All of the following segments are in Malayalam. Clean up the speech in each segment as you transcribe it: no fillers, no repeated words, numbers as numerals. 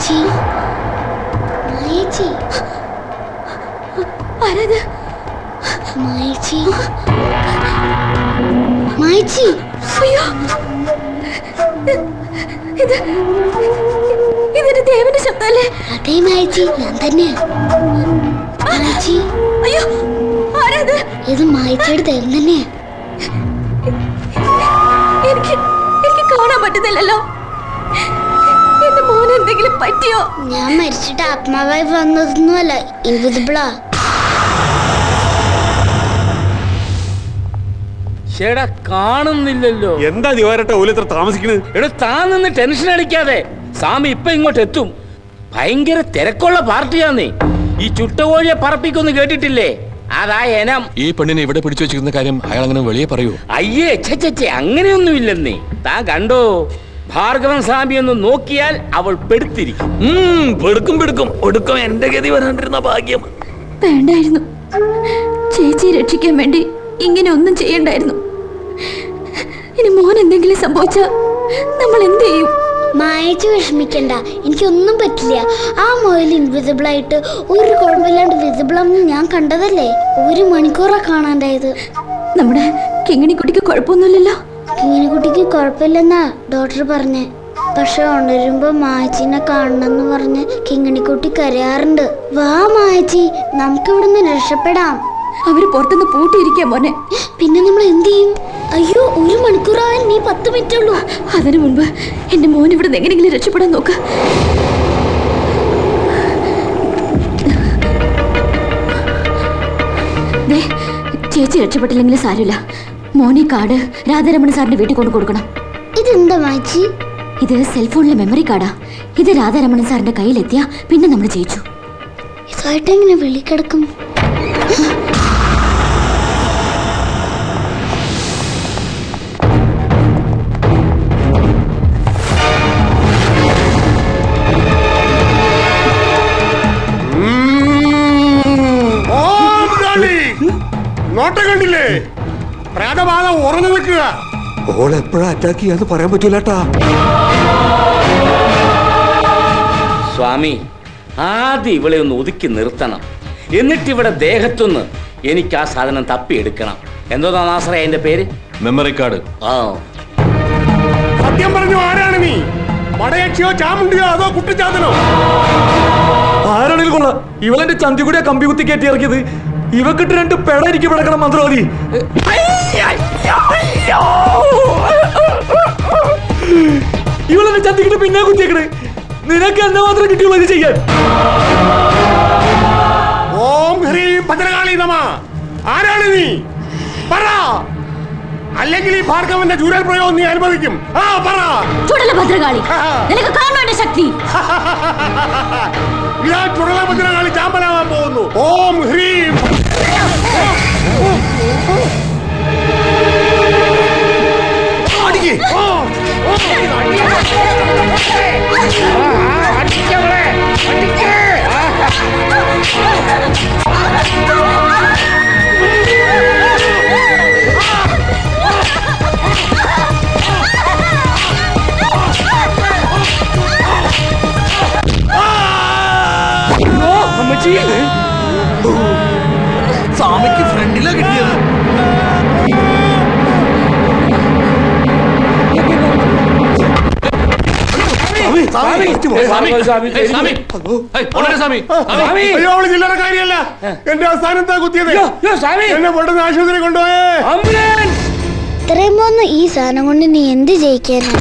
മായേച്ചി മായേച്ചി ആരാത്? മായേച്ചി മായേച്ചി അയ്യോ, ഇതൊരു ദേവന്റെ ശബ്ദമല്ലേ? അതേ മായേച്ചി, ഞാൻ തന്നെ. മായേച്ചി അയ്യോ, ആരാത്? ഇത് മായേച്ചിയുടെ ദേവൻ തന്നെയാ. എനിക്ക് കാണാൻ പറ്റുന്നില്ലല്ലോ. എന്റെ മോന് എന്തെങ്കിലും പറ്റിയോ? ഞാൻ മരിച്ചിട്ട് ആത്മാവായി വന്നതൊന്നുമല്ല, ഇൻവിസിബിളാ. ചേടാ കാണുന്നില്ലല്ലോ. എന്താ ദിവാരട്ടെ ഓലിത്ര താമസിക്കുന്നത്? എടാ താൻ നിന്ന് ടെൻഷൻ അടിക്കാതെ, സ്വാമി ഇപ്പൊ ഇങ്ങോട്ട് എത്തും. ഭയങ്കര തിരക്കുള്ള പാർട്ടിയാന്നേ. ഈ ചുട്ടുകോഴിയെ പറപ്പിക്കൊന്ന് കേട്ടിട്ടില്ലേ? അതാ എനം. ഈ പെണ്ണിനെ ഇവിടെ പിടിച്ചു വെച്ചിരുന്ന കാര്യം അയാൾ അങ്ങനെ വെളിയെ പറയൂ? അയ്യേ ചേ അങ്ങനെയൊന്നുമില്ലെന്നേ. താൻ കണ്ടോ, ഭാർഗവൻ സ്വാമി ഒന്ന് നോക്കിയാൽ അവൾ പെടുത്തിരിക്കും. പെടുക്കും ഒടുക്കം എന്റെ ഗതി വരാണ്ടിരുന്ന ഭാഗ്യം. വേണ്ടായിരുന്നു, ചേച്ചിയെ രക്ഷിക്കാൻ വേണ്ടി ഇങ്ങനെ ഒന്നും ചെയ്യണ്ടായിരുന്നു. ഇനി മോൻ എന്തെങ്കിലും സംഭവിച്ച നമ്മൾ എന്ത് ചെയ്യും? മായേച്ചി വിഷമിക്കണ്ട, എനിക്കൊന്നും പറ്റില്ല. ആ മുയൽ ഇൻവിസിബിൾ ആയിട്ട് ഒരു കുഴപ്പമില്ലാണ്ട് വിസിബിൾ ആണെന്ന് ഞാൻ കണ്ടതല്ലേ. 1 മണിക്കൂറാ കാണാണ്ടായത്. നമ്മുടെ കിങ്ങിണിക്കുട്ടിക്ക് കുഴപ്പമൊന്നുമില്ലല്ലോ? കിങ്ങിണിക്കുട്ടിക്ക് കുഴപ്പമില്ലെന്നാ ഡോക്ടർ പറഞ്ഞേ. പക്ഷെ ഉണരുമ്പോ മായേച്ചിനെ കാണണമെന്ന് പറഞ്ഞ് കിങ്ങിണിക്കുട്ടി കരയാറുണ്ട്. വാ മായേച്ചി, നമുക്ക് ഇവിടുന്ന് രക്ഷപ്പെടാം. അവര് പുറത്തുനിന്ന് പൂട്ടിയിരിക്കാം മോനെ. പിന്നെ നമ്മൾ എന്ത് ചെയ്യും? അയ്യോ, 1 മണിക്കൂറാവാൻ നീ 10 മിനിറ്റ് ഉള്ളൂ. അതിനു മുൻപ് എന്റെ മോൻ ഇവിടെ എങ്ങനെയെങ്കിലും രക്ഷപ്പെടാൻ നോക്ക്. ചേച്ചി രക്ഷപ്പെട്ടില്ലെങ്കിലും സാരമില്ല. മോനി കാർഡ് രാധാരമണ സാറിന്റെ വീട്ടിൽ കൊണ്ട് കൊടുക്കണം. ഇതെന്താ മാച്ചി? ഇത് സെൽഫോണിലെ മെമ്മറി കാർഡാ. ഇത് രാധാരമണൻ സാറിന്റെ കയ്യിലെത്തിയാ പിന്നെ നമ്മൾ ജയിച്ചു. ഇതായിട്ട് എങ്ങനെ വെളിക്കിടക്കും? നോട്ടം കണ്ടില്ലേ? പ്രാതബാധ ഉറഞ്ഞു നിൽക്കുക. ഓളെപ്പോഴാ അറ്റാക്ക് ചെയ്യാന്ന് പറയാൻ പറ്റൂലട്ടാ. സ്വാമി, ആദ്യം ഇവളെ ഒന്ന് ഒതുക്കി നിർത്തണം. എന്നിട്ടിവിടെ ദേഹത്തുനിന്ന് എനിക്ക് ആ സാധനം തപ്പിയെടുക്കണം. എന്തോന്നാ നാസറേ അതിന്റെ പേര്? Memory card. ആ, സത്യം പറഞ്ഞു, ആരാണ് നീ? മടയക്ഷിയോ ചാമുണ്ടിയോ അതോ കുട്ടിച്ചാത്തനോ? ആരാണെങ്കിലും കൊള്ളാം. ഇവളെന്റെ ചന്തി കൂടിയാ കമ്പി കുത്തി കയറ്റി ഇറക്കിയത്. ഇവക്കിട്ട് 2 പെട എനിക്ക് പിടക്കണം മന്ത്രവാദി. ഇവളെന്നെ ചന്തിക്കിട്ട് പിന്നെ കുത്തിയേക്കണ്. നിനക്ക് എന്താ മാത്രം കിട്ടിയുള്ളൂ ഇത് ചെയ്യാൻ? ഓം ഹ്രീം ഭദ്രകാളി നമഃ. ആരാണ് നീ? പറ, അല്ലെങ്കിൽ ഈ ഭാർഗവന്റെ ചൂരൽ പ്രയോഗം നീ അനുഭവിക്കും. ആ പറ. ചുടല ഭദ്രകാളി, നിനക്ക് കാണേണ്ട ശക്തി. ഇതാ ചുടല ഭദ്രകാളി ചാമ്പലാവാൻ പോകുന്നു. ഓം ഹ്രീം. സ്വാമിക്ക് ഫ്രണ്ടിലാ കിട്ടിയത്. ചില്ലറ എന്റെ അവസാനത്താ കുത്തിയത്. എന്നെ പെട്ടെന്ന് ആശുപത്രി കൊണ്ടുപോയേ. ഇത്രയും പോന്ന് ഈ സാധനം കൊണ്ട് നീ എന്ത് ജയിക്കാനാ?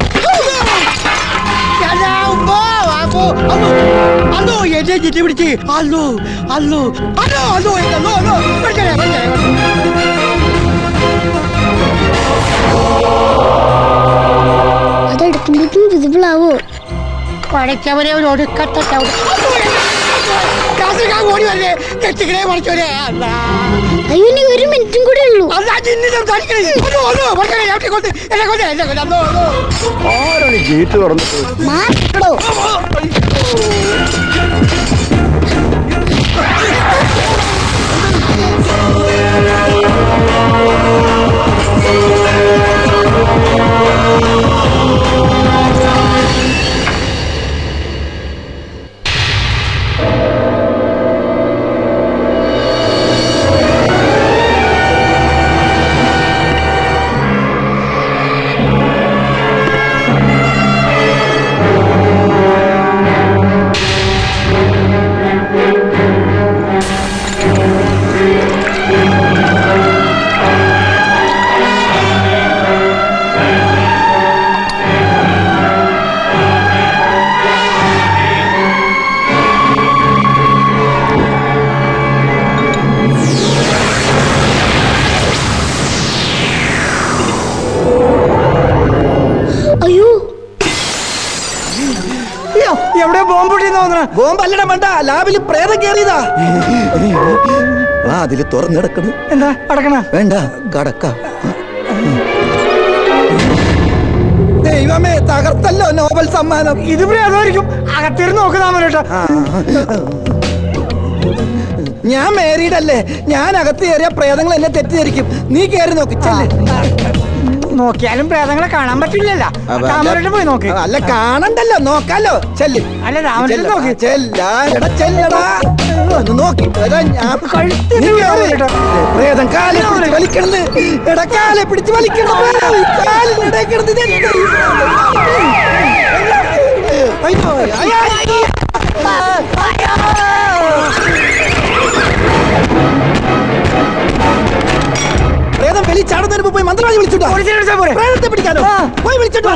അതെടുക്കുമ്പോഴേക്കും വിസിബിൾ ആവോ? പഠിച്ചവരെ ഒരു ഒടുക്കത്തെ അയ്യോ, നീ 1 മിനിറ്റും കൂടെ ഉള്ളൂ. ഗേറ്റ് തുറന്നു. മാറ്റോ ബോംബല്ലട വേണ്ട, ലാബിൽ പ്രേതം കേറിയതാ. അതില് തുറന്നെടുക്കണം. എന്താ അടക്കണ? വേണ്ട, കടക്ക. ദൈവമേ, തകർത്തല്ലോ നോബൽ സമ്മാനം. ഇത് പ്രേതമായിരിക്കും. അകത്തിരുന്ന് നോക്കുന്നതാ. ഞാൻ മാരീഡ് അല്ലേ, ഞാൻ അകത്ത് കയറിയ പ്രേതങ്ങൾ എന്നെ തെറ്റിദ്ധരിക്കും. നീ കയറി നോക്കി ചെല്ലേ. നോക്കിയാലും പ്രേതങ്ങളെ കാണാൻ പറ്റില്ലല്ലോ. രാമനോട്ട് പോയി നോക്കി. അല്ല, കാണണ്ടല്ലോ, നോക്കാലോ. ചെല്ല്. അല്ല, രാമനോട്ട് നോക്കി. ചെല്ലടാ നോക്കി. പ്രേതം കാലെ പിടിച്ച് വലിക്കണത്. എടാ, കാലെ പിടിച്ച് വലിക്കണം. പ്രേതം വെളി ചാടുന്നതിന് മുമ്പ് പോയി മന്ത്രവാദി വിളിച്ചോട്ടോ. പ്രേതത്തെ പിടിക്കാനോ? പോയി വിളിച്ചോട്ടോ.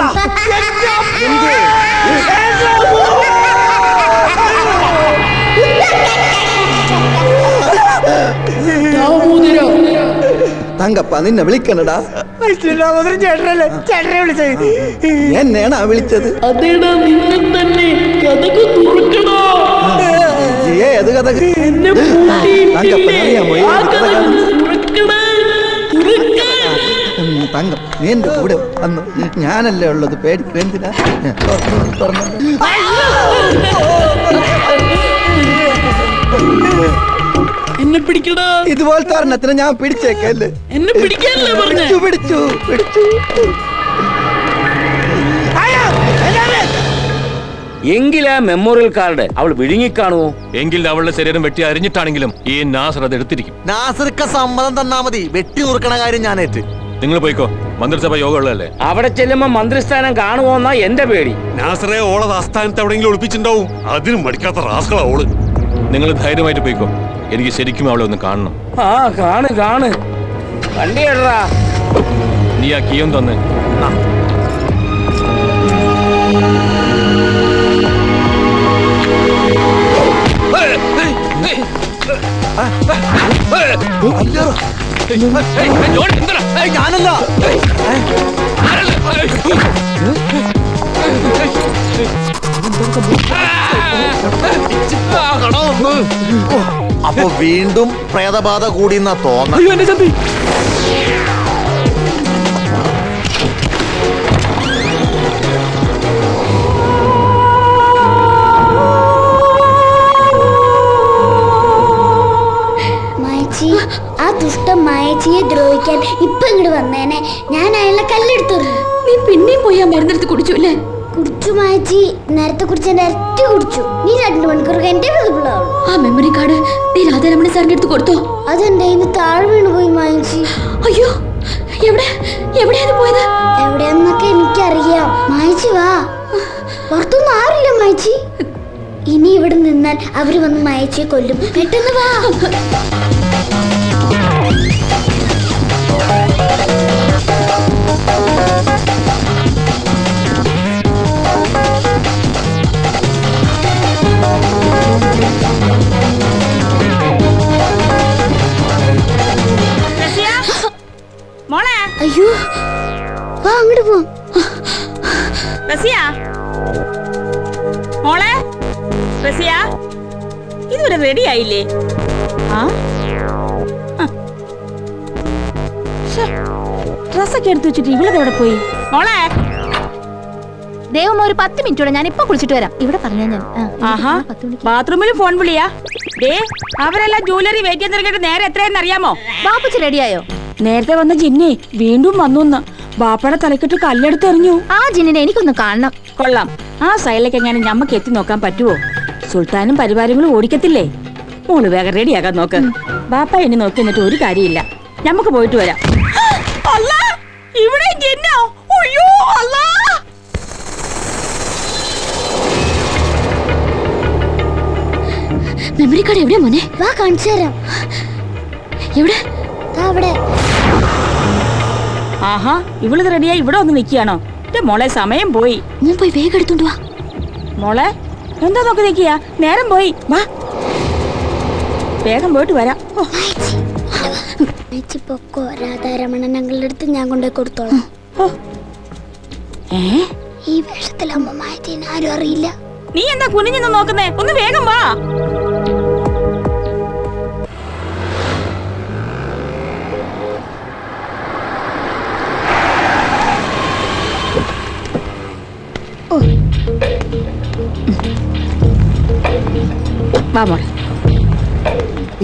തങ്കപ്പ, നിന്നെ വിളിക്കണടാ. ചേട്ടനല്ലേ, ചേട്ടനെ വിളിച്ചത്. എന്നെയാണ് വിളിച്ചത്. ഏത് കഥ? തങ്കപ്പൻ അറിയാമോ ഏത് കഥ? തങ്കം, നീ എന്റെ കൂടെ വന്നു. ഞാനല്ലേ ഉള്ളത്, പേടിക്കുക എന്തിനാ? എന്നെ പിടിക്കടാ. ഇതുപോലത്തെ ഒരെണ്ണത്തിന് ഞാൻ പിടിച്ചേക്കല്ലേ. എന്നെ പിടിക്കാനല്ലേ പറഞ്ഞേ? പിടിച്ചു. എങ്കിലാ മെമ്മോറിയൽ കാർഡ് അവൾ വിഴുങ്ങിക്കാണുമോ? എങ്കിൽ അവളുടെ ശരീരം വെട്ടി അരിഞ്ഞിട്ടാണെങ്കിലും ഈ നാസർ അത് എടുത്തിരിക്കും. നാസർക്ക് സമ്മതം തന്നാ മതി, വെട്ടി നുറുക്കണ കാര്യം ഞാനേറ്റ്. നിങ്ങൾ പോയിക്കോ, മന്ത്രിസഭ യോഗം ഉള്ളതല്ലേ. അവിടെ ചെല്ലുമ്പോ മന്ത്രിസ്ഥാനം കാണുമോന്നാ എന്റെ പേടി. നാസറെ ഓളത് ആസ്ഥാനത്ത് എവിടെയെങ്കിലും ഒളിപ്പിച്ചിട്ടുണ്ടാവും. അതിനും മടിക്കാത്ത റാസ്കളാ ഓള്. നിങ്ങൾ ധൈര്യമായിട്ട് പോയിക്കോ, എനിക്ക് ശരിക്കും അവളെ ഒന്ന് കാണണം. ആ, കാണ് വണ്ടി ഇടറാ. നീ ആ കീയം തന്നെ. ഞാനല്ല. അപ്പൊ വീണ്ടും പ്രേതബാധ കൂടിയെന്നാ തോന്നുന്നു. ആ ദുഷ്ട മായച്ചിയെ ദ്രോഹിക്കാൻ ഇപ്പൊ ഇങ്ങോട്ട് വന്നേനെ. ഞാൻ അയാളെ കല്ലെടുത്തു. നീ പിന്നെയും പോയി ആ മരുന്നെടുത്ത് കുടിച്ചു അല്ലേ? കുടിച്ചു മായച്ചി, നേരത്തെ കുടിച്ച ഇരട്ടി കുടിച്ചു. നീ 2 മണിക്കൂർ എന്റെ വിളിപ്പിള്ളാവും. ആ മെമ്മറി കാർഡ് നീ രാധാരമണ സാറിന്റെ അടുത്ത് കൊടുത്തോ? അതെന്റെ ഇന്ന് താഴെ വീണ് പോയി മായച്ചി. അയ്യോ, എവിടെയാണ് പോയത്? എവിടെയെന്നൊക്കെ എനിക്കറിയാം. മായച്ചി വാ, പുറത്തൊന്നും ആരില്ല മായച്ചി. ഇനി ഇവിടെ നിന്നാൽ അവര് വന്ന് മായച്ചിയെ കൊല്ലും. പെട്ടെന്ന് വാ. അയ്യോ, വാ അങ്ങോട്ട് പോ. മോളെ റസിയ, ഇതുവരെ റെഡി ആയില്ലേ? ഡ്രസ്സൊക്കെ എടുത്തു വെച്ചിട്ട് ഇവളെവിടെ പോയി? മോളെ ദേവം, ഒരു 10 മിനിറ്റോടെ ഞാൻ ഇപ്പൊ കുളിച്ചിട്ട് വരാം. ഇവിടെ പറഞ്ഞാ ഞാൻ. ആഹാ, ബാത്റൂമിൽ ഫോൺ വിളിയാ? അവരെല്ലാം ജ്വല്ലറി വെയിറ്റ് ചെയ്ത് നിൽക്കിട്ട് നേരെ എത്രയെന്ന് അറിയാമോ? ബാപ്പുച്ച് റെഡിയായോ? നേരത്തെ വന്ന ജിന്നെ വീണ്ടും വന്നു. ബാപ്പയുടെ തലക്കെട്ട് കല്ലെടുത്തെറിഞ്ഞു. ആ ജിന്നിനെ എനിക്കൊന്ന് കാണണം. കൊള്ളാം. ആ സൈഡിലേക്ക് എങ്ങനെ ഞമ്മക്ക് എത്തി നോക്കാൻ പറ്റുമോ? സുൽത്താനും പരിവാരങ്ങളും ഓടിക്കത്തില്ലേ? മോള് വേഗം റെഡിയാക്കാൻ നോക്ക്. ബാപ്പ എന്നെ നോക്കി എന്നിട്ട് ഒരു കാര്യമില്ല. ഞമ്മക്ക് പോയിട്ട് വരാം. ഇവിടെ മെമ്മറി കാർഡ് എവിടെയാ മോനെ? വാ കാണിച്ചു തരാം. എവിടെ? അവിടെ. ആഹാ, ഇവളിത് റെഡിയായി ഇവിടെ ഒന്ന് നിൽക്കുകയാണോ? മോളെ സമയം പോയി. ഞാൻ പോയി വേഗം എടുത്തോണ്ട് വാ. മോളെ എന്താ നോക്കി നിൽക്കുക? നേരം പോയി. വാ, വേഗം പോയിട്ട് വരാം. പൊക്കോ, രാധാരമണൻ ഞങ്ങളുടെ അടുത്ത് ഞാൻ കൊണ്ടുപോയി കൊടുത്തോളാം. ഈ വേഷത്തിൽ അമ്മ മായച്ചീനെ ആരും അറിയില്ല. നീ എന്താ കുനിഞ്ഞെന്ന് നോക്കുന്നേ? ഒന്ന് വേഗം വാ. വാ മോളെ.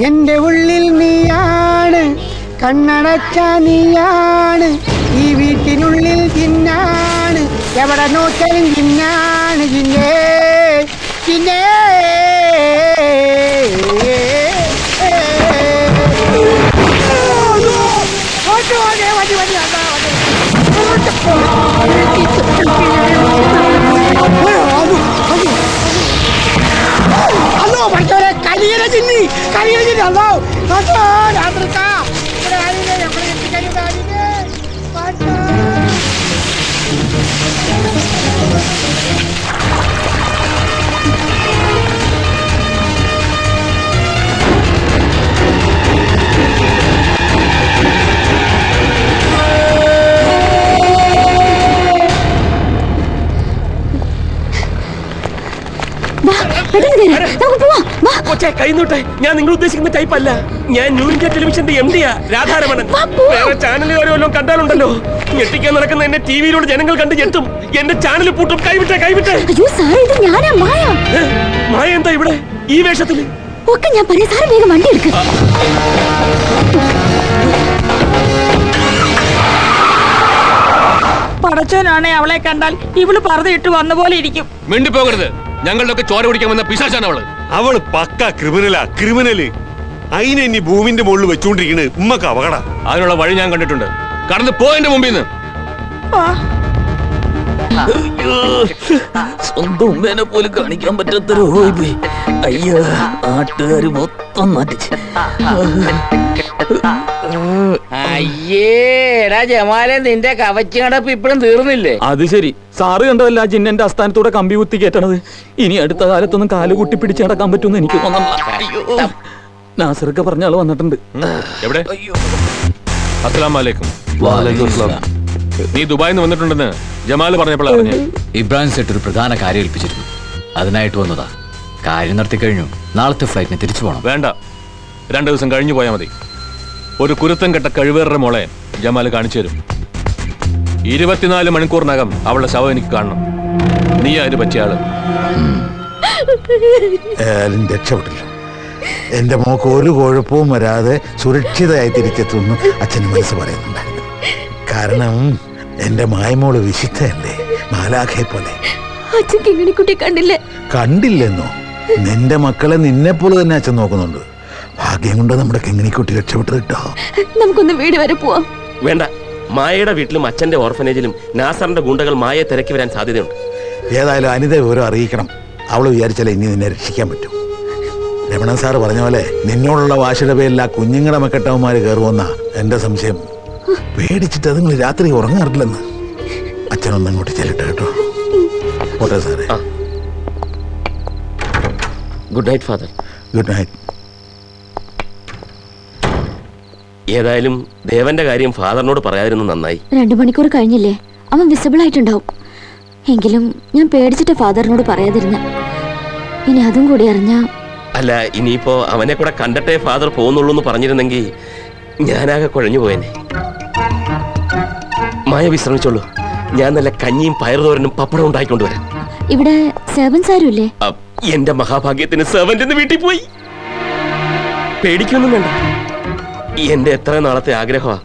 എന്റെ ഉള്ളിൽ നീയാണ്, കണ്ണടച്ച നീയാണ്, ഈ വീട്ടിനുള്ളിൽ ജിന്നാണ്, എവിടെ നോക്കിയാലും ജിന്നാണ്. ജിന്നേ ജിന്നേ അല്ലോ പഠിച്ചവരെ, കരിയല ജിന്നി, കരിയല ജിന്നി. അല്ലോ രാത്രിക്കാ ഇവിടെ ആരില്ലേ? നമ്മളെ എത്തിക്കഴിയുന്ന ആരില്ലേ? കൊച്ചേ കൈ നോട്ടെ, ഞാൻ നിങ്ങൾ ഉദ്ദേശിക്കുന്ന ടൈപ്പ് അല്ല. ഞാൻ ന്യൂ ഇന്ത്യ ടെലിവിഷന്റെ MD-യാ, രാധാരമണൻ. വേറെ ചാനലുകാരോ വല്ലതും കണ്ടാലുണ്ടല്ലോ, ഞെട്ടിക്കാൻ നടക്കുന്ന എന്നെ ടിവിയിലൂടെ ജനങ്ങൾ കണ്ട് ഞെട്ടും. എന്റെ ചാനൽ പൂട്ടും. കൈവിട്ടെ കൈവിട്ടെ. മായ എന്താ ഇവിടെ ഈ വേഷത്തില്? ഒക്കെ ഞാൻ പറയാം സാറ്, വേഗം വണ്ടി എടുക്ക. പടച്ചോനാണെ അവളെ കണ്ടാൽ ഇവള് പറഞ്ഞിട്ട് വന്ന പോലെ ഇരിക്കും. മിണ്ടിപ്പോകരുത്. ഞങ്ങളുടെ ചോര കുടിക്കാൻ വന്ന പിശാചാണ് അവള്. അവള് പക്ക ക്രിമിനല്. അതിനെ ഇനി ഭൂമിന്റെ മുകളിൽ വെച്ചുകൊണ്ടിരിക്കണ് ഉമ്മക്ക് അപകട. അതിനുള്ള വഴി ഞാൻ കണ്ടിട്ടുണ്ട്. കടന്ന് പോയെന്റെ മുമ്പിൽ നിന്ന്. സ്വന്തം ഉമ്മേനെ പോലും കാണിക്കാൻ പറ്റാത്തൊരു പോയി. അയ്യോ, നാട്ടുകാര് മൊത്തം നാട്ടിച്ച്. അയ്യേടാ ജമാലെ, നിന്റെ കവച്ച് കടപ്പ് ഇപ്പഴും തീർന്നില്ലേ? അത് ശരി, സാറ് കണ്ടതല്ല ജിന്നന്റെ അസ്ഥാനത്തൂടെ കമ്പി കുത്തി കയറ്റണത്. ഇനി അടുത്ത കാലത്തൊന്നും കാല് കുട്ടി പിടിച്ച് നടക്കാൻ പറ്റുമെന്ന് എനിക്ക് തോന്നണ്ട. നാസർക്ക് പറഞ്ഞ ആള് വന്നിട്ടുണ്ട്. എവിടെ? അസ്സലാമു അലൈക്കും. നീ ദുബായിൽ നിന്ന് വന്നിട്ടുണ്ടെന്ന് ജമാല് പറഞ്ഞപ്പോഴാണ് അറിഞ്ഞത്. ഇബ്രാഹിം സെട്ട് ഒരു പ്രധാന കാര്യം ഏൽപ്പിച്ചിരുന്നു, അതിനായിട്ട് വന്നതാ. കാര്യം നടത്തി കഴിഞ്ഞു. നാളത്തെ ഫ്ലൈറ്റിന് തിരിച്ചു പോകണം. വേണ്ട, 2 ദിവസം കഴിഞ്ഞു പോയാൽ മതി. ഒരു കുരുത്തം കെട്ട കഴിവേറെ മോളെ ജമാല് കാണിച്ചു തരും. 24 മണിക്കൂറിനകം അവളുടെ ശവം എനിക്ക് കാണണം. നീ അതിന് പറ്റിയ ആള്. രക്ഷപ്പെട്ടില്ല. എന്റെ മോക്ക് ഒരു കുഴപ്പവും വരാതെ സുരക്ഷിതമായി തിരിച്ചെത്തുന്നു അച്ഛന് മനസ്സ് പറയുന്നുണ്ടായിരുന്നു. കാരണം എന്റെ മായമോള് വിശുദ്ധയല്ലേ, മാലാഖയെ പോലെ. അച്ഛൻ കിങ്ങിണിക്കുട്ടിയെ കണ്ടില്ലേ? കണ്ടില്ലെന്നോ? നിന്റെ മക്കളെ നിന്നെ പോലെ തന്നെ അച്ഛൻ നോക്കുന്നുണ്ട്. ഭാഗ്യം കൊണ്ട് നമ്മുടെ കിങ്ങിണിക്കുട്ടി രക്ഷപ്പെട്ടു കിട്ടോ. നമുക്കൊന്ന് വീട് വരെ പോവാം. വേണ്ട, മായയുടെ വീട്ടിലും അച്ഛന്റെ ഓർഫനേജിലും നാസറിന്റെ ഗുണ്ടകൾ മായയെ തിരക്കി വരാൻ സാധ്യതയുണ്ട്. ഏതായാലും അനിത വിവരം അറിയിക്കണം. അവള് വിചാരിച്ചാലേ ഇനി നിന്നെ രക്ഷിക്കാൻ പറ്റും. രമണൻ സാറ് പറഞ്ഞ പോലെ നിന്നോടുള്ള വാശിയുടെ പേരിൽ ആ കുഞ്ഞുങ്ങളുടെ മെക്കെട്ടവന്മാര് കയറുമെന്നാ എന്റെ സംശയം. പേടിച്ചിട്ട് അതുങ്ങൾ രാത്രി ഉറങ്ങാറില്ലെന്ന്. അച്ഛനൊന്നും അങ്ങോട്ട് ചെല്ലട്ടെ കേട്ടോ. പോട്ടെ സാറേ. Good night father. Good night. ഏതായാലും ദേവന്റെ കാര്യം ഫാദറിനോട് പറയാതിരുന്നു നന്നായി. 2 മണിക്കൂർ കഴിഞ്ഞില്ലേ? അവൻ വിസിബിൾ ആയിട്ടുണ്ടാവും. എങ്കിലും ഞാൻ പേടിച്ചിട്ട് ഫാദറിനോട് പറയാതിരുന്ന. ഇനി അതും കൂടി അറിഞ്ഞാ. അല്ല, ഇനിയിപ്പോ അവനെ കൂടെ കണ്ടിട്ടേ ഫാദർ പോകുന്നുള്ളൂ എന്ന് പറഞ്ഞിരുന്നെങ്കിൽ ഞാനാകെ കുഴഞ്ഞു പോയേനെ. മായ വിശ്രമിച്ചോളൂ, ഞാൻ നല്ല കഞ്ഞിയും പയറുതോരനും പപ്പടം ഉണ്ടായിക്കൊണ്ടുവരാം. ഇവിടെ സെർവൻസ് ആരുമില്ലേ? എന്റെ മഹാഭാഗ്യത്തിന് സെർവന്റ് വീട്ടിൽ പോയി. പേടിക്കൊന്നും വേണ്ട. എന്റെ എത്ര നാളത്തെ ആഗ്രഹമാ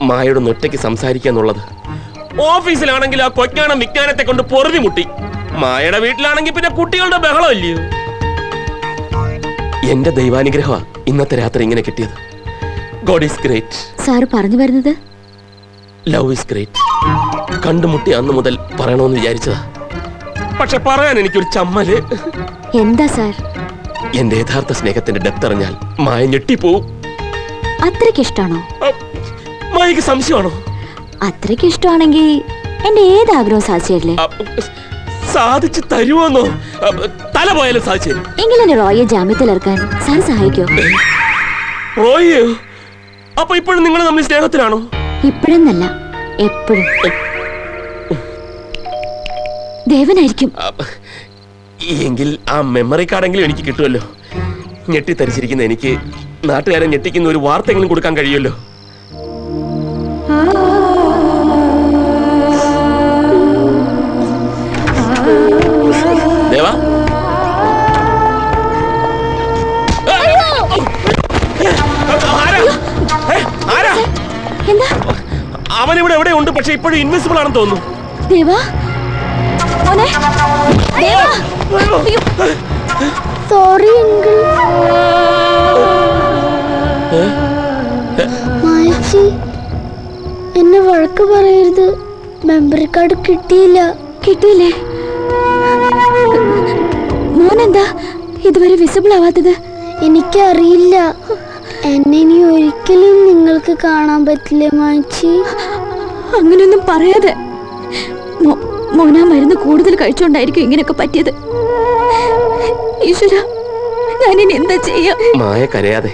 മായയുടെ ഒറ്റയ്ക്ക് സംസാരിക്കാന്നുള്ളത്. ഓഫീസിലാണെങ്കിൽ ആ കൊജ്ഞാനം വിജ്ഞാനത്തെ കൊണ്ട് പൊറുതി മുട്ടി. മായയുടെ വീട്ടിലാണെങ്കിൽ പിന്നെ കുട്ടികളുടെ ബഹളം ഇല്ലയോ. എന്റെ ദൈവാനുഗ്രഹമാ ഇന്നത്തെ രാത്രി ഇങ്ങനെ കിട്ടിയത്. God is great. സാറ് പറഞ്ഞു വരുന്നത് ലവ് ഈസ് ഗ്രേറ്റ്. കണ്ടുമുട്ടി അന്ന് മുതൽ പറയണമെന്ന് വിചാരിച്ചതാ, പക്ഷെ പറയാൻ എനിക്കൊരു ചമ്മല്. എന്താ സാർ? എന്റെ യഥാർത്ഥ സ്നേഹത്തിന്റെ ഡെപ്ത് അറിഞ്ഞാൽ മായ ഞെട്ടിപ്പോവും. അത്രയ്ക്ക് ഇഷ്ടാണോ? മായക്ക് സംശയമാണോ? അത്രയ്ക്ക് ഇഷ്ടമാണെങ്കിൽ എന്റെ ഏതാഗ്രഹവും സാധിച്ചല്ലേ? സാധിച്ചു തരുമോന്നോ? തല പോയാലും സാധിച്ചു. എങ്കിലും എന്റെ റോയെ ജാമ്യത്തിലിറക്കാൻ സാർ സഹായിക്കോ? റോയോ? അപ്പൊ ഇപ്പോഴും നിങ്ങൾ തമ്മിൽ സ്നേഹത്തിലാണോ? ഇപ്പോഴെന്നല്ല, എപ്പോഴും. ദേവനായിരിക്കും. എങ്കിൽ ആ മെമ്മറി കാർഡെങ്കിലും എനിക്ക് കിട്ടുമല്ലോ. ഞെട്ടിത്തരിച്ചിരിക്കുന്ന എനിക്ക് നാട്ടുകാരെ ഞെട്ടിക്കുന്ന ഒരു വാർത്തയെങ്കിലും കൊടുക്കാൻ കഴിയുമല്ലോ. ദേവാ, അവനിവിടെ എവിടെ ഉണ്ട്, പക്ഷെ ഇപ്പോഴും ഇൻവിസിബിൾ ആണെന്ന് തോന്നുന്നു. ദേവാ, മോനെ, ദേവാ. Sorry uncle. മായച്ചി, എന്നെ വഴക്ക് പറയരുത്. മെമ്മറി കാർഡ് കിട്ടിയില്ല. കിട്ടിയില്ലേ? മോനെന്താ ഇതുവരെ വിസിബിൾ ആവാത്തത്? എനിക്കറിയില്ല. എന്നെ ഇനി ഒരിക്കലും നിങ്ങൾക്ക് കാണാൻ പറ്റില്ല മായച്ചി. അങ്ങനെയൊന്നും പറയാതെ. മോനാ മരുന്ന് കൂടുതൽ കഴിച്ചോണ്ടായിരിക്കും ഇങ്ങനെയൊക്കെ പറ്റിയത്. ഈശ്വര, ഞാനിനി എന്താ ചെയ്യാ? മായ കരയാതെ.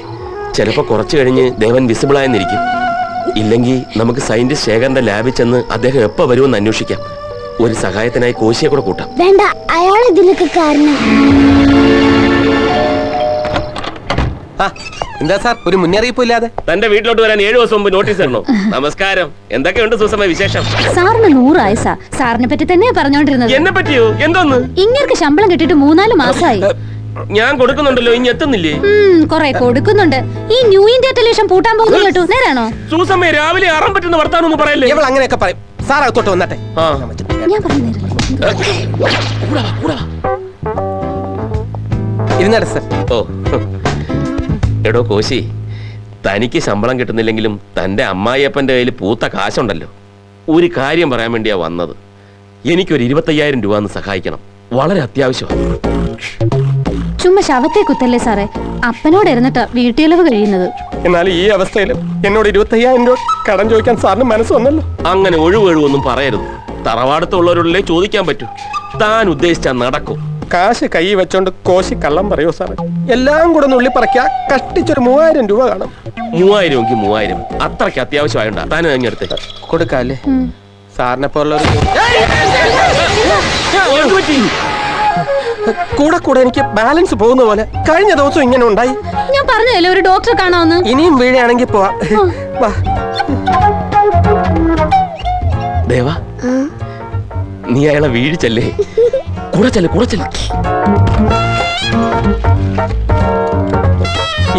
ചിലപ്പോ കുറച്ചു കഴിഞ്ഞ് ദേവൻ വിസിബിൾ ആയെന്നിരിക്കും. ഇല്ലെങ്കിൽ നമുക്ക് സയന്റിസ്റ്റ് ശേഖരന്റെ ലാബിൽ ചെന്ന് അദ്ദേഹം എപ്പോ വരുമെന്ന് അന്വേഷിക്കാം. ഒരു സഹായത്തിനായി കോശിയെ കൂടെ കൂട്ടാം. വേണ്ട, അയാൾ ഇതിനൊക്കെ കാരണം. എന്താ സാർ ഒരു മുന്നറിയിപ്പ് ഇല്ലാതെ? തന്റെ വീട്ടിലോട്ട് വരാൻ 7 ദിവസം മുമ്പ് നോട്ടീസ് തരണോ? നമസ്കാരം, എന്തൊക്കെയുണ്ട് സുസമയ വിശേഷം? സാറിന് 100 ആയസാ. സാറിനെ പറ്റി തന്നെയാ പറഞ്ഞോണ്ടിരുന്നത്. എന്നെ പറ്റിയോ? എന്തോന്ന്? ഇങ്ങർക്ക് ശമ്പളം കിട്ടിയിട്ട് 3-4 മാസമായി. ഞാൻ കൊടുക്കുന്നുണ്ടല്ലോ, ഇനി എത്തുന്നില്ലേ? കൊറേ കൊടുക്കുന്നുണ്ട്. ഈ ന്യൂ ഇന്ത്യ ടെലിവിഷൻ പൂട്ടാൻ പോകുന്നു കേട്ടോ, നേരാണോ? സുസമയ രാവിലെ ആറാൻ പറ്റുന്ന വർത്താനൊന്നും പറയല്ലേ. ഇവൾ അങ്ങനെയൊക്കെ പറയും. സാർ അകത്തോട്ട് വന്നട്ടെ. ഞാൻ പറഞ്ഞു ഇരുന്നട്ടെ സാർ. ഓ, എടോ കോശി, തനിക്ക് ശമ്പളം കിട്ടുന്നില്ലെങ്കിലും തന്റെ അമ്മായിയപ്പന്റെ കയ്യിൽ പൂത്ത കാശുണ്ടല്ലോ. ഒരു കാര്യം പറയാൻ വേണ്ടിയാ വന്നത്. എനിക്കൊരു 25,000 രൂപ ഒന്ന് സഹായിക്കണം, വളരെ അത്യാവശ്യമാണ്. ചുമ്മാ ശവത്തെ കുത്തല്ലേ സാറേ, അപ്പനോട് ഇരുന്നിട്ട് വീട്ടിലവ് കഴിയുന്നത്. എന്നാൽ ഈ അവസ്ഥയിൽ എന്നോട് 25,000 രൂപ കടം ചോദിക്കാൻ സാറിന് മനസ്സ് വന്നല്ലോ. അങ്ങനെ ഒഴിവൊഴിവൊന്നും പറയരുത്. തറവാടത്തുള്ളവരോടല്ലേ ചോദിക്കാൻ പറ്റൂ. താൻ ഉദ്ദേശിച്ചാൽ നടക്കും. കാശ് കൈ വെച്ചോണ്ട് കോശി കള്ളം പറയോ സാറേ? എല്ലാം കൂടെ നുള്ളി പറയ്ക്കാ കഷ്ടിച്ചൊരു 3,000 രൂപ കാണും. 3,000 എങ്കിൽ 3,000 അത്രയ്ക്ക് അത്യാവശ്യമായോണ്ടാ താൻ അങ്ങെടുത്ത് കൊടുക്കാല്ലേ? സാറിനെ പോലുള്ള കൂടെ കൂടെ എനിക്ക് ബാലൻസ് പോകുന്ന പോലെ കഴിഞ്ഞ ദിവസം ഇങ്ങനെ ഉണ്ടായി. ഞാൻ പറഞ്ഞതല്ലേ ഒരു ഡോക്ടറെ കാണാമെന്ന്. ഇനിയും വീഴാണെങ്കിൽ പോവാ. ദേവാ, നീ അയാളെ വീഴിച്ചല്ലേ? കുറച്ചല്ലേ.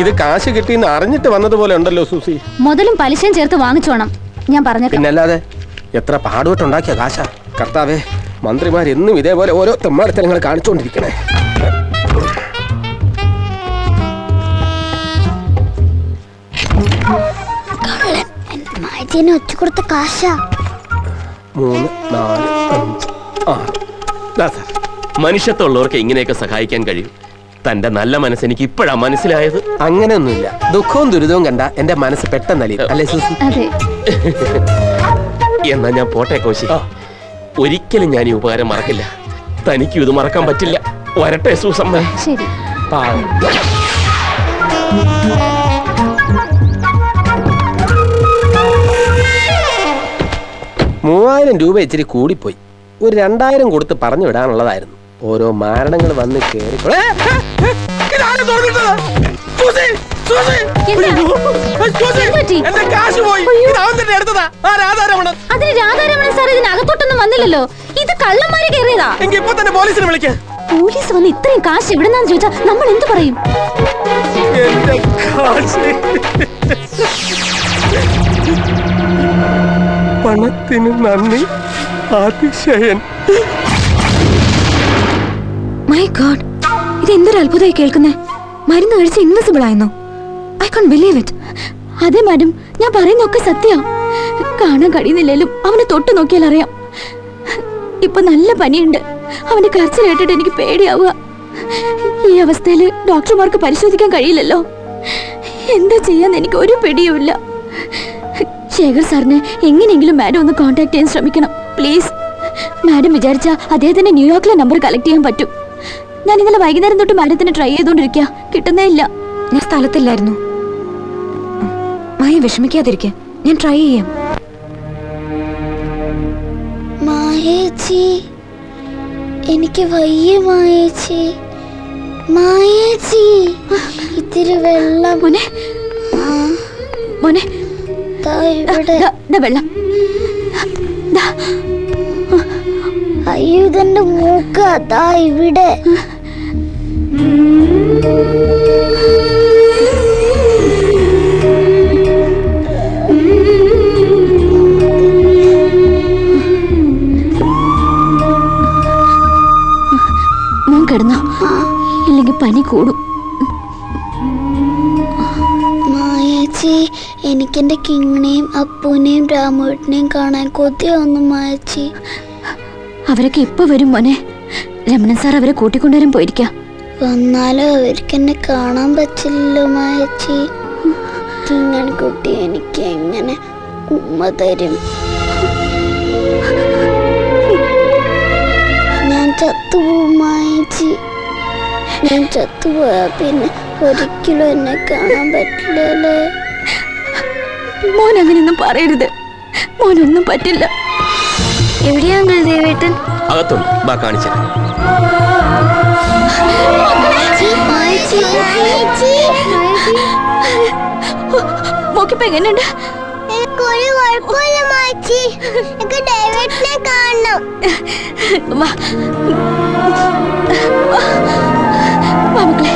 ഇത് കാശ് കിട്ടിയെന്ന് അറിഞ്ഞിട്ട് വന്നതുപോലെ ഉണ്ടല്ലോ സൂസി. മുതലും പലിശയും ചേർത്ത് വാങ്ങിച്ചോണം, ഞാൻ പറഞ്ഞേക്കാം. പിന്നല്ലാതെ എത്ര പാടുപെട്ടുണ്ടാക്കിയ കാശാ. കർത്താവേ, മന്ത്രിമാർ എന്നും ഇതേപോലെ ഓരോ തെമ്മാടിത്തരങ്ങൾ കാണിച്ചുകൊണ്ടിരിക്കണേ. ഒറ്റ കൊടുത്ത കാശാ. 3, 4, 5, 6. മനുഷ്യത്തുള്ളവർക്ക് ഇങ്ങനെയൊക്കെ സഹായിക്കാൻ കഴിയും. തന്റെ നല്ല മനസ്സ് എനിക്ക് ഇപ്പോഴാ മനസ്സിലായത്. അങ്ങനെയൊന്നുമില്ല. ദുഃഖവും ദുരിതവും കണ്ട എന്റെ മനസ്സ് പെട്ടെന്നലിയും, അല്ലേ സൂസി? എന്നാ ഞാൻ പോട്ടെ കോശി. ഒരിക്കലും ഞാൻ ഈ ഉപകാരം മറക്കില്ല. തനിക്കും ഇത് മറക്കാൻ പറ്റില്ല. വരട്ടെ സൂസമ്മ. ശരി. 3,000 രൂപ ഇച്ചിരി കൂടിപ്പോയി. ഒരു 2,000 കൊടുത്ത് പറഞ്ഞു വിടാനുള്ളതായിരുന്നു. ഓരോ മാരണങ്ങൾ വന്ന് കേറി. അതിനകത്തോട്ടൊന്നും വന്നില്ലല്ലോ. ഇത് കള്ളന്മാരെ കയറിയതാ. എങ്കിൽ ഇപ്പൊ തന്നെ പോലീസിനെ വിളിക്കാം. പോലീസ് വന്ന് ഇത്രയും കാശ് എവിടെന്നാന്ന് ചോദിച്ചാ നമ്മൾ എന്ത് പറയും? പണത്തിന് നന്ദി, അതിശയൻ. മൈ ഗോഡ്, ഇത് എന്തൊരു അത്ഭുതമായി കേൾക്കുന്നേ. മരുന്ന് കഴിച്ച് ഇൻവിസിബിൾ ആയിരുന്നു. I can't believe it. അതെ മാഡം, ഞാൻ പറയുന്നൊക്കെ സത്യം. കാണാൻ കഴിയുന്നില്ലേലും അവനെ തൊട്ട് നോക്കിയാൽ അറിയാം. ഇപ്പൊ നല്ല പനിയുണ്ട്. അവന്റെ കരച്ചിൽ കേട്ടിട്ട് എനിക്ക് പേടിയാവുക. ഈ അവസ്ഥയിൽ ഡോക്ടർമാർക്ക് പരിശോധിക്കാൻ കഴിയില്ലല്ലോ. എന്താ ചെയ്യാന്ന് എനിക്ക് ഒരു പിടിയുമില്ല. ശേഖർ സാറിനെ എങ്ങനെയെങ്കിലും മാഡം ഒന്ന് കോൺടാക്ട് ചെയ്യാൻ ശ്രമിക്കണം പ്ലീസ്. മാഡം വിചാരിച്ച അദ്ദേഹത്തിന്റെ ന്യൂയോർക്കിലെ നമ്പർ കളക്ട് ചെയ്യാൻ പറ്റും. ഞാൻ ഇന്നലെ വൈകുന്നേരം തൊട്ട് മാഡത്തിന് ട്രൈ ചെയ്തോണ്ടിരിക്കുക, കിട്ടുന്നേ ഇല്ല. ഞാൻ സ്ഥലത്തില്ലായിരുന്നു. മായ വിഷമിക്കാതിരിക്കെ, ഞാൻ ട്രൈ ചെയ്യാം. മായേച്ചി, എനിക്ക് വയ്യ മായേച്ചി. മായേച്ചി, ഇത്തിരി വെള്ളം. മോനെ മോനെ ഇവിടെ വെള്ളം. അയ്യോ, ഇതെന്റെ മൂക്ക്. അതാ ഇവിടെ. മോൻ കിടന്നോ? ഇല്ലെങ്കിൽ പനി കൂടും. മായേച്ചി, എനിക്കെന്റെ കിങ്ങിനെയും അപ്പൂനെയും രാമേട്ടനെയും കാണാൻ കൊതിയാവുന്നു മായേച്ചി. അവരൊക്കെ ഇപ്പൊ വരും മോനെ. രമണൻ സാർ അവരെ കൂട്ടിക്കൊണ്ടുവരാൻ പോയിരിക്കാം. വന്നാലും അവർക്ക് എന്നെ കാണാൻ പറ്റില്ലല്ലോ മായേച്ചി. കിങ്ങൻകുട്ടി എനിക്ക് എങ്ങനെ ഉമ്മ തരും? ഞാൻ ചത്തുപോകും മായേച്ചി. ഞാൻ ചത്തുപോയാ പിന്നെ ഒരിക്കലും എന്നെ കാണാൻ പറ്റില്ലല്ലേ. മോൻ അങ്ങനെയൊന്നും പറയരുത്. മോനൊന്നും പറ്റില്ല. എവിടെയാ ദേവേട്ടൻ? അകത്തുണ്ട്, ബാ കാണിച്ചു. മോക്കിപ്പോ എങ്ങനെയുണ്ട്? എനിക്കൊരു കുഴപ്പമില്ല മാച്ചി. എനിക്ക് ദേവേട്ടനെ കാണണം. മക്കളെ,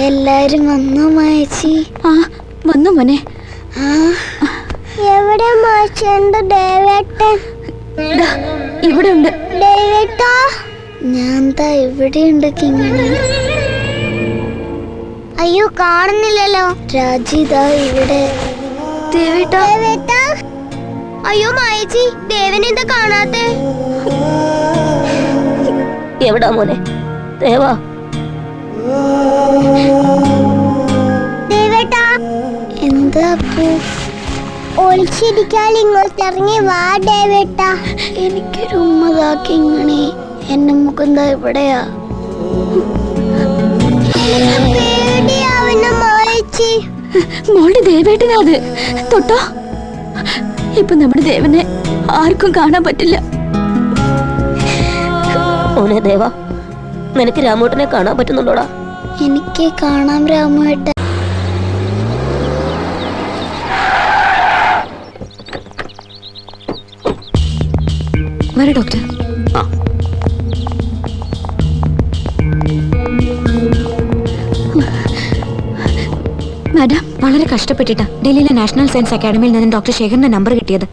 എല്ലാരും വന്നോ മാച്ചി? ആ വന്നു മോനെ. എവിടെ മാച്ചി എന്റെ ദേവേട്ടൻ? ഇവിടെ ഉണ്ട്. ദേവേട്ടാ, ഞാൻ ദാ ഇവിടെയുണ്ട് കിങ്ങിണി. അയ്യോ, കാണുന്നില്ലല്ലോ. രാജിതാ ഇവിടെ. ദേവേട്ടാ, ദേവേട്ടാ. അയ്യോ മായച്ചി, ദേവനെന്താ കാണാത്തെ? എവിടാ മോനെ? ദേവാ, ദേവേട്ടാ. എന്താ അപ്പു? ഒളിച്ചിരിക്കാൻ ഇങ്ങോട്ട് ഇറങ്ങി വാ ദേവേട്ടാ. എനിക്കൊരു ഉമ്മതാ കിങ്ങിണി. എന്റെ മുഖം ദാ ഇവിടെയാ. മോളുടെ ദേവേട്ടനാ അത്. തൊട്ടോ? ഇപ്പൊ നമ്മുടെ ദേവനെ ആർക്കും കാണാൻ പറ്റില്ല. ഓനെ ദേവാ, നിനക്ക് രാമൂട്ടനെ കാണാൻ പറ്റുന്നുണ്ടോടാ? എനിക്ക് കാണാം രാമേട്ട. വരെ ഡോക്ടർ. മാഡം, വളരെ കഷ്ടപ്പെട്ടിട്ടാ ഡൽഹിയിലെ നാഷണൽ സയൻസ് അക്കാഡമിയിൽ നിന്നും ഡോക്ടർ ശേഖറിന്റെ നമ്പർ കിട്ടിയത്.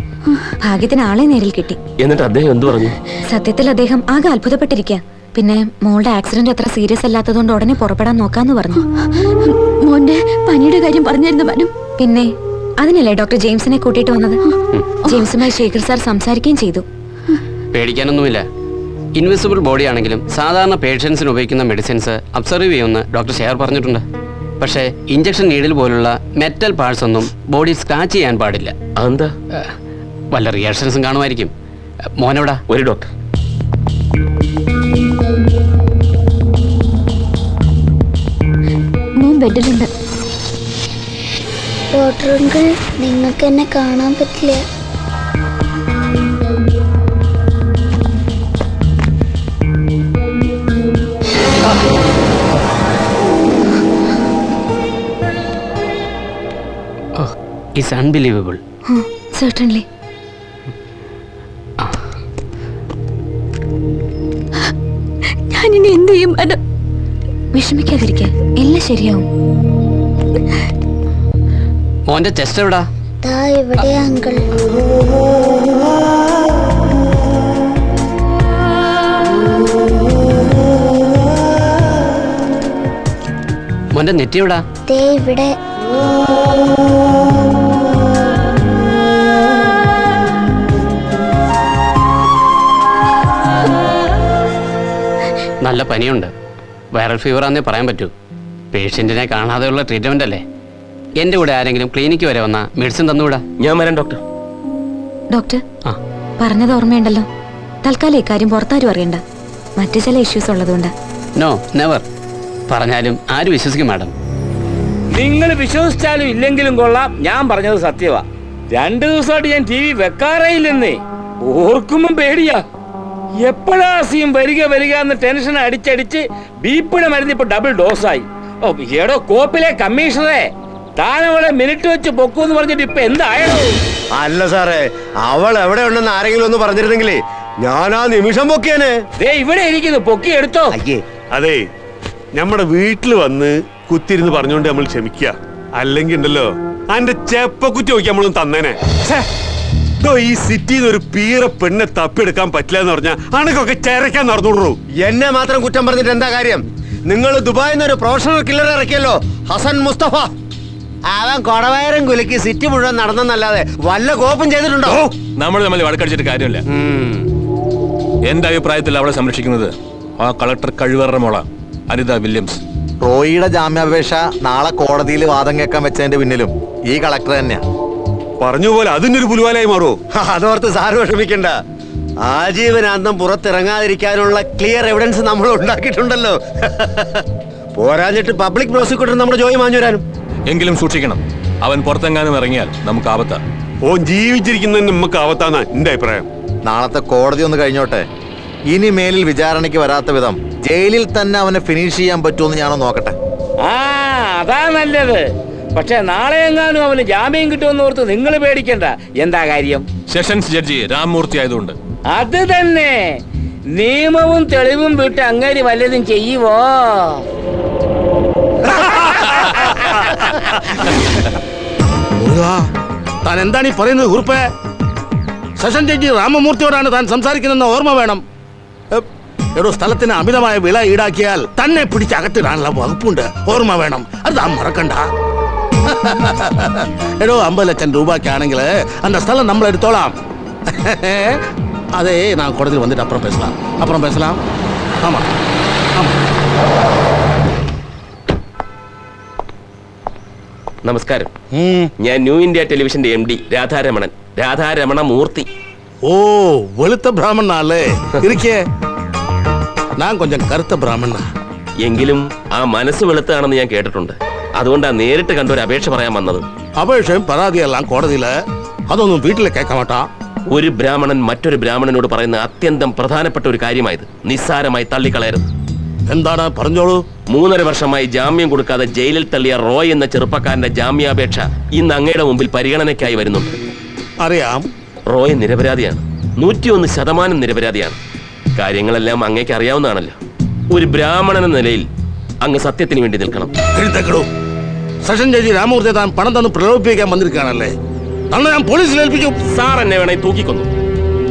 ഭാഗ്യത്തിന് ആളെ നേരിൽ കിട്ടി. എന്നിട്ട് അദ്ദേഹം എന്ത് പറഞ്ഞു? സത്യത്തിൽ അദ്ദേഹം ആകെ അത്ഭുതപ്പെട്ടിരിക്കുക. പിന്നെ മോളുടെ ആക്സിഡന്റ് അത്ര സീരിയസ് അല്ലാത്തതുകൊണ്ട് ഉടനെ പുറപ്പെടാൻ നോക്കാന്ന് പറഞ്ഞു. മോന്റെ പനിയുടെ കാര്യം പറഞ്ഞിരുന്നു മാഡം. പിന്നെ അതിനല്ലേ ഡോക്ടർ ജെയിംസിനെ കൂട്ടിയിട്ട് വന്നത്. ജെയിംസുമായി ശേഖർ സാർ സംസാരിക്കുകയും ചെയ്തു. പേടിക്കാനൊന്നുമില്ല. ഇൻവിസിബിൾ ബോഡി ആണെങ്കിലും സാധാരണ പേഷ്യൻസിന് ഉപയോഗിക്കുന്ന മെഡിസിൻസ് അബ്സർവ് ചെയ്യുമെന്ന് ഡോക്ടർ ശേഖർ പറഞ്ഞിട്ടുണ്ട്. പക്ഷേ ഇഞ്ചക്ഷൻ നീഡിൽ പോലുള്ള മെറ്റൽ പാർട്സ് ഒന്നും ബോഡി സ്ക്രാച്ച് ചെയ്യാൻ പാടില്ല. അതെന്താ? വല്ല റിയാക്ഷൻസും കാണുമായിരിക്കും. മോനെവിടാ? ഒരു ഡോക്ടർ. മോൻ ബെഡിലുണ്ട്. ഡോക്ടർ അങ്കിൾ, നിങ്ങൾക്ക് എന്നെ കാണാൻ പറ്റില്ല. It's unbelievable. Certainly. ഞാനിനി എന്ത് ചെയ്യും മാഡം? വിഷമിക്കാതിരിക്കുക, എല്ലാം ശരിയാവും. മോന്റെ ചെസ്റ്റ് എവിടാ? ദാ ഇവിടെ അങ്കിൾ. മോന്റെ നെറ്റി എവിടാ? ദേ ഇവിടെ. നല്ല പനിയുണ്ട്. വൈറൽ ഫീവർ ആണെന്നേ പറയാൻ പറ്റൂ. പേഷ്യന്റിനെ കാണാതെയുള്ള ട്രീറ്റ്മെന്റ് അല്ലേ. എന്റെ കൂടെ ആരെങ്കിലും ക്ലിനിക്ക് വരെ വന്ന മെഡിസിൻ തന്നുകൂടാ? ഞാൻ വരാം ഡോക്ടർ. ഡോക്ടർ പറഞ്ഞത് ഓർമ്മയുണ്ടല്ലോ. തൽക്കാലം ഇക്കാര്യം പുറത്താരും അറിയണ്ട. മറ്റു ചില ഇഷ്യൂസ് ഉള്ളതുകൊണ്ട്. No, never. പറഞ്ഞാലും ആര് വിശ്വസിക്കും മാഡം? നിങ്ങൾ വിശ്വസിച്ചാലും ഇല്ലെങ്കിലും കൊള്ളാം, ഞാൻ പറഞ്ഞത് സത്യമാ. 2 ദിവസമായിട്ട് ഞാൻ TV വെക്കാറേ ഇല്ലെന്നേ. ഓർക്കുമ്പം പേടിയാ. എപ്പോഴാ സീം വരിക എന്ന് ടെൻഷൻ അടിച്ചടിച്ച് ബിപിയുടെ മരുന്ന് ഇപ്പൊ ഡബിൾ ഡോസായി. ഓ എടോ കോപ്പിലെ കമ്മീഷണറെ, താനവളെ മിനിറ്റ് വെച്ച് പൊക്കൂന്ന് പറഞ്ഞിട്ട് ഇപ്പൊ എന്തായോ? അല്ല സാറേ, അവൾ എവിടെ ഉണ്ടെന്ന് ആരെങ്കിലും ഒന്ന് പറഞ്ഞിരുന്നെങ്കിലേ ഞാൻ ആ നിമിഷം പൊക്കിയാനെ. ഇവിടെ ഇരിക്കുന്നു, പൊക്കി എടുത്തോ. അതെ, നമ്മുടെ വീട്ടിൽ വന്ന് കുത്തിരുന്ന് പറഞ്ഞുകൊണ്ട് നമ്മൾ ക്ഷമിക്കുക. അല്ലെങ്കിൽ ഉണ്ടല്ലോ അന്റെ ചെപ്പക്കുറ്റി നോക്കി നമ്മളൊന്നും തന്നേനെ. ഈ സിറ്റിന്ന് ഒരു പീറ പെണ്ണെ തപ്പിയെടുക്കാൻ പറ്റില്ല എന്ന് പറഞ്ഞാൽ അണക്കൊക്കെ ചേരക്കാൻ നടന്നുള്ളൂ. എന്നെ മാത്രം കുറ്റം പറഞ്ഞിട്ട് എന്താ കാര്യം? നിങ്ങൾ ദുബായിൽ നിന്ന് ഒരു പ്രൊഫഷണൽ കില്ലർ ഇറക്കിയല്ലോ, ഹസൻ മുസ്തഫ. അവൻ കൊടവയറും കുലുക്കി സിറ്റി മുഴുവൻ നടന്നല്ലാതെ വല്ല കോപ്പും ചെയ്തിട്ടുണ്ടോ? നമ്മൾ തമ്മിൽ വഴക്കടിച്ചിട്ട് കാര്യമില്ല. എന്റെ അഭിപ്രായത്തിൽ അവളെ സംരക്ഷിക്കുന്നത് ആ കളക്ടർ കഴിവേറ മോള അനിത വില്യംസ്. റോയിയുടെ ജാമ്യാപേക്ഷ നാളെ കോടതിയിൽ വാദം കേൾക്കാൻ വെച്ചതിന്റെ പിന്നിലും ഈ കളക്ടർ തന്നെയാ. പറഞ്ഞ പോലെ അതിനൊരു പുലുവാലായി മാറുമോ? അതോർത്ത് സാറ് വിഷമിക്കണ്ട. ആജീവനാന്തം പുറത്തിറങ്ങാതിരിക്കാനുള്ള ക്ലിയർ എവിഡൻസ് നമ്മൾ ഉണ്ടാക്കിയിട്ടുണ്ടല്ലോ. പോരാഞ്ഞിട്ട് പബ്ലിക് പ്രോസിക്യൂട്ടർ നമ്മുടെ ജോയി മാഞ്ഞുവരാനും. എങ്കിലും സൂക്ഷിക്കണം, അവൻ പുറത്തെങ്ങാനും ഇറങ്ങിയാൽ നമുക്ക് ആപത്താ. ഓ ജീവിച്ചിരിക്കുന്നതിന് നമുക്ക് ആപത്താന്നാ എന്റെ അഭിപ്രായം. നാളത്തെ കോടതി ഒന്ന് കഴിഞ്ഞോട്ടെ. ഇനി മേലിൽ വിചാരണയ്ക്ക് വരാത്ത വിധം ജയിലിൽ തന്നെ അവനെ ഫിനിഷ് ചെയ്യാൻ പറ്റുമെന്ന് ഞാനൊന്ന് നോക്കട്ടെ. അതാ നല്ലത്. പക്ഷെ നാളെ എങ്ങാനും അവന് ജാമ്യം കിട്ടുമെന്ന് ഓർത്ത് നിങ്ങൾ പേടിക്കണ്ട. എന്താ കാര്യം? സെഷൻസ് ജഡ്ജി രാമമൂർത്തി ആയതുകൊണ്ട്. അത് തന്നെ, നിയമവും തെളിവും വിട്ട് അങ്ങേര് വല്ലതും ചെയ്യുവോ? താൻ എന്താണ് ഈ പറയുന്നത് കുറുപ്പേ? സെഷൻ ജഡ്ജി രാമമൂർത്തിയോടാണ് താൻ സംസാരിക്കുന്നതെന്ന് ഓർമ്മ വേണം. എടോ, സ്ഥലത്തിന് അമിതമായ വില ഈടാക്കിയാൽ തന്നെ പിടിച്ചകത്തിടാനുള്ള വകുപ്പുണ്ട്, ഓർമ്മ വേണം. അത് താൻ മറക്കണ്ട. എടോ, 50 ലക്ഷം രൂപയ്ക്കാണെങ്കിൽ அந்த സ്ഥലം നമ്മൾ എടുത്തോളാം. അതേ, நான் കോടതിയിൽ വന്നിട്ട് അപ്പുറം പേസലാം. ആമാ ആമാ. നമസ്കാരം. ഞാൻ ന്യൂ ഇന്ത്യ ടെലിവിഷന്റെ MD രാധാരമണ മൂർത്തി. ഓ, വെളുത്ത ബ്രാഹ്മണല്ലേ ഇരിക്കേ. ഞാൻ കൊഞ്ചം കറുത്ത ബ്രാഹ്മണ. എങ്കിലും ആ മനസ്സ് വെളുത്താണെന്ന് ഞാൻ കേട്ടിട്ടുണ്ട്. അതുകൊണ്ടാ നേരിട്ട് കണ്ട ഒരു അപേക്ഷ പറയാൻ വന്നത്. അപേക്ഷയും പരാതിയെല്ലാം കോടതിയില്, അതൊന്നും വീട്ടിൽ കേൾക്കാൻ മാട്ടാ. ഒരു ബ്രാഹ്മണൻ മറ്റൊരു ബ്രാഹ്മണനോട് പറയുന്ന അത്യന്തം പ്രധാനപ്പെട്ട ഒരു കാര്യമായത് നിസ്സാരമായി തള്ളിക്കളയരുത്. എന്താണ്, പറഞ്ഞോളൂ. 3.5 വർഷമായി ജാമ്യം കൊടുക്കാതെ ജയിലിൽ തള്ളിയ റോയ് എന്ന ചെറുപ്പക്കാരന്റെ ജാമ്യാപേക്ഷ ഇന്ന് അങ്ങയുടെ മുമ്പിൽ പരിഗണനയ്ക്കായി വരുന്നുണ്ട്. അറിയാം, റോയ് നിരപരാധിയാണ്, 101% നിരപരാധിയാണ്. കാര്യങ്ങളെല്ലാം അങ്ങേക്ക് അറിയാവുന്നതാണല്ലോ. ഒരു ബ്രാഹ്മണൻ എന്ന നിലയിൽ അങ്ങ് സത്യത്തിന് വേണ്ടി നിൽക്കണം. സെഷൻ ജഡ്ജി രാമമൂർത്തി താൻ പണം തന്ന് പ്രലോഭിപ്പിക്കാൻ വന്നിരിക്കുകയാണല്ലേ? ഞാൻ പോലീസിൽ ഏൽപ്പിക്കും. സാർ എന്നെ വേണേ തൂക്കിക്കൊന്നു.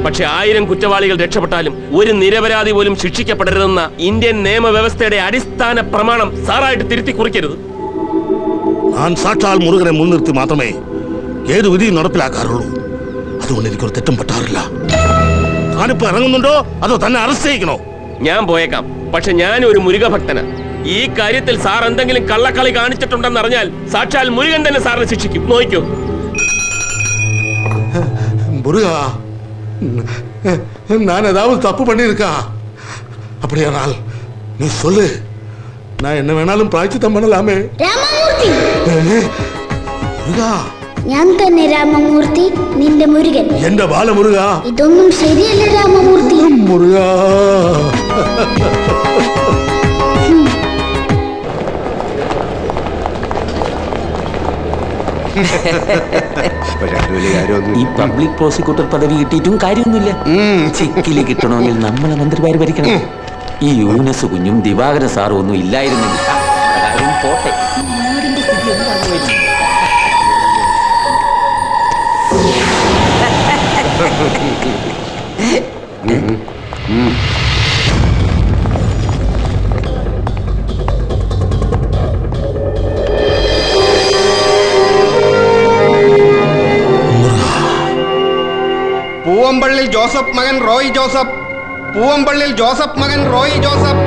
പക്ഷെ 1000 കുറ്റവാളികൾ രക്ഷപ്പെട്ടാലും ഒരു നിരപരാധി പോലും ശിക്ഷിക്കപ്പെടരുതെന്ന ഇന്ത്യൻ നിയമവ്യവസ്ഥയുടെ അടിസ്ഥാന പ്രമാണം സാറായിട്ട് തിരുത്തി കുറിക്കരുത്. ഞാൻ സാക്ഷാൽ മുരുകനെ മുൻനിർത്തി മാത്രമേ ഏത് വിധിയും നടപ്പിലാക്കാറുള്ളൂ. അതുകൊണ്ട് എനിക്കൊരു തെറ്റും പറ്റാറില്ല. താനിപ്പോ ഇറങ്ങുന്നുണ്ടോ അതോ തന്നെ അറസ്റ്റ് ചെയ്യിക്കണോ? ഞാൻ പോയേക്കാം, പക്ഷെ ഞാൻ ഒരു മുരുക ഭക്തനാ. ഈ കാര്യത്തിൽ സാർ എന്തെങ്കിലും കള്ളക്കളി കാണിച്ചിട്ടുണ്ടെന്ന് അറിഞ്ഞാൽ സാക്ഷാൽ മുരുകൻ തന്നെ സാറിനെ ശിക്ഷിക്കും. നോക്കൂ. முருகா, நான் ஏதாவது தப்பு பண்ணியிருக்கா? அப்படியானால் நீ சொல்லு, நான் என்ன வேணாலும் பிராய்ச்சித்தம் பண்ணலாமே. മുരുകാ, ഞാൻ തന്നെ രാമമൂർത്തി, നിന്റെ മുരുകൻ. എന്റെ ബാലമുരുകാ, ഇതൊന്നും ശരിയല്ല രാമമൂർത്തി. മുരുകാ. ഈ പബ്ലിക് പ്രോസിക്യൂട്ടർ പദവി കിട്ടിയിട്ടും കാര്യമൊന്നുമില്ല. ചെക്കില് കിട്ടണമെങ്കിൽ നമ്മളെ മന്ത്രിമാര് ഭരിക്കണം. ഈ യൂനസ് കുഞ്ഞും ദിവാകര സാറും ഒന്നും ഇല്ലായിരുന്നെങ്കിൽ കാര്യം പോട്ടെ. നാടിന്റെ സ്ഥിതി എന്താകുമായിരുന്നു? പൂവമ്പള്ളിൽ ജോസഫ് മകൻ റോയ് ജോസഫ്. പൂവമ്പള്ളിൽ ജോസഫ് മകൻ റോയ് ജോസഫ്.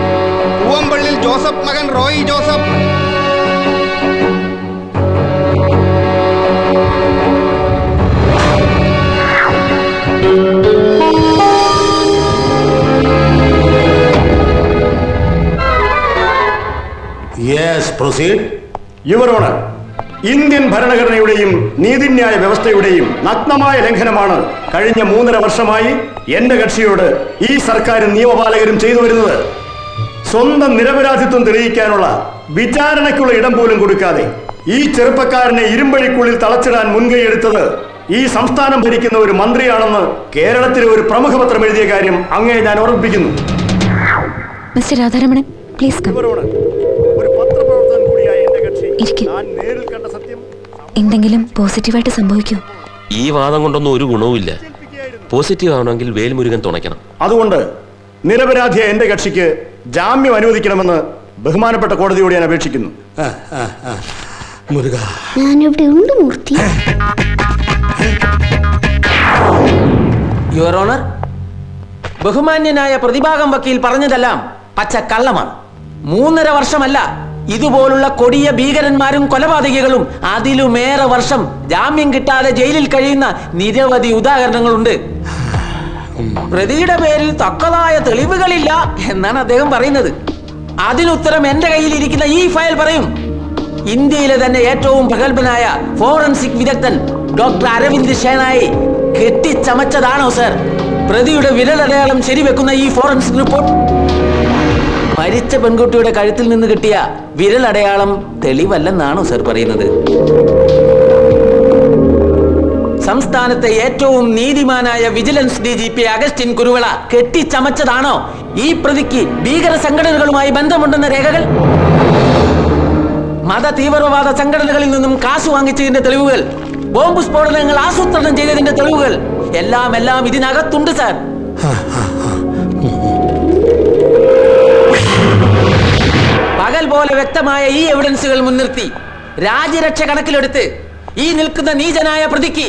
പൂവമ്പള്ളിൽ ജോസഫ് മകൻ Roy Joseph. Yes, proceed. Your Honor, Indian ഭരണഘടനയുടെയും നീതിന്യായ വ്യവസ്ഥയുടെയും നഗ്നമായ ലംഘനമാണ് കഴിഞ്ഞ 3.5 വർഷമായി എന്റെ കക്ഷിയോട് ഈ സർക്കാരും നിയമപാലകരും ചെയ്തു വരുന്നത്. സ്വന്തം നിരപരാധിത്വം തെളിയിക്കാനുള്ള വിചാരണയ്ക്കുള്ള ഇടം പോലും കൊടുക്കാതെ ഈ ചെറുപ്പക്കാരനെ ഇരുമ്പഴിക്കുള്ളിൽ തളച്ചിടാൻ മുൻകൈയെടുത്തത് ഈ സംസ്ഥാനം ഭരിക്കുന്ന ഒരു മന്ത്രിയാണെന്ന് കേരളത്തിലെ ഒരു പ്രമുഖ പത്രം എഴുതിയ കാര്യം അങ്ങേ ഞാൻ ഓർമ്മിപ്പിക്കുന്നു. Mister Radharamanan, please come. എന്തെങ്കിലും പോസിറ്റീവായിട്ട് സംഭവിക്കൂ? ഈ വാദം കൊണ്ടൊന്നും ഒരു ഗുണവുമില്ല. പോസിറ്റീവ് ആവണമെങ്കിൽ വേൽമുരുകൻ തുണയ്ക്കണം. അതുകൊണ്ട് നിരപരാധിയായ എന്റെ കക്ഷിക്ക് ജാമ്യം അനുവദിക്കണമെന്ന് ബഹുമാനപ്പെട്ട കോടതിയോട് ഞാൻ അപേക്ഷിക്കുന്നു. ഞാനിവിടെ ഉണ്ട് മൂർത്തി. യുവർ ഓണർ, ബഹുമാന്യനായ പ്രതിഭാഗം വക്കീൽ പറഞ്ഞതെല്ലാം പച്ച കള്ളമാണ്. 3.5 വർഷമല്ല, ഇതുപോലുള്ള കൊടിയ ഭീകരന്മാരും കൊലപാതകികളും അതിലുമേറെ വർഷം ജാമ്യം കിട്ടാതെ ജയിലിൽ കഴിയുന്ന നിരവധി ഉദാഹരണങ്ങളുണ്ട്. പ്രതിയുടെ പേരിൽ തക്കതായ തെളിവുകളില്ല എന്നാണ് അദ്ദേഹം പറയുന്നത്. അതിനുത്തരം എന്റെ കയ്യിൽ ഇരിക്കുന്ന ഈ ഫയൽ പറയും. ഇന്ത്യയിലെ തന്നെ ഏറ്റവും പ്രഗത്ഭനായ ഫോറൻസിക് വിദഗ്ധൻ ഡോക്ടർ അരവിന്ദ് ഷേനായി കെട്ടിച്ചമച്ചതാണോ സർ പ്രതിയുടെ വിരലടയാളം ശരിവെക്കുന്ന ഈ ഫോറൻസിക് റിപ്പോർട്ട്? മരിച്ച പെൺകുട്ടിയുടെ കഴുത്തിൽ നിന്ന് കിട്ടിയ വിരലടയാളം തെളിവല്ലെന്നാണോ സർ പറയുന്നത്? സംസ്ഥാനത്തെ ഏറ്റവും നീതിമാനായ വിജിലൻസ് DGP അഗസ്റ്റിൻ കുരുവിള കെട്ടിച്ചമച്ചതാണോ ഈ പ്രതിക്ക് ഭീകര സംഘടനകളുമായി ബന്ധമുണ്ടെന്ന രേഖകൾ? മത തീവ്രവാദ സംഘടനകളിൽ നിന്നും കാശ് വാങ്ങിച്ചതിന്റെ തെളിവുകൾ, ബോംബ് സ്ഫോടനങ്ങൾ ആസൂത്രണം ചെയ്തതിന്റെ തെളിവുകൾ എല്ലാം ഇതിനകത്തുണ്ട് സാർ. പകൽ പോലെ വ്യക്തമായ ഈ എവിഡൻസുകൾ മുൻനിർത്തി രാജ്യരക്ഷ കണക്കിലെടുത്ത് ഈ നിൽക്കുന്ന നീചനായ പ്രതിക്ക്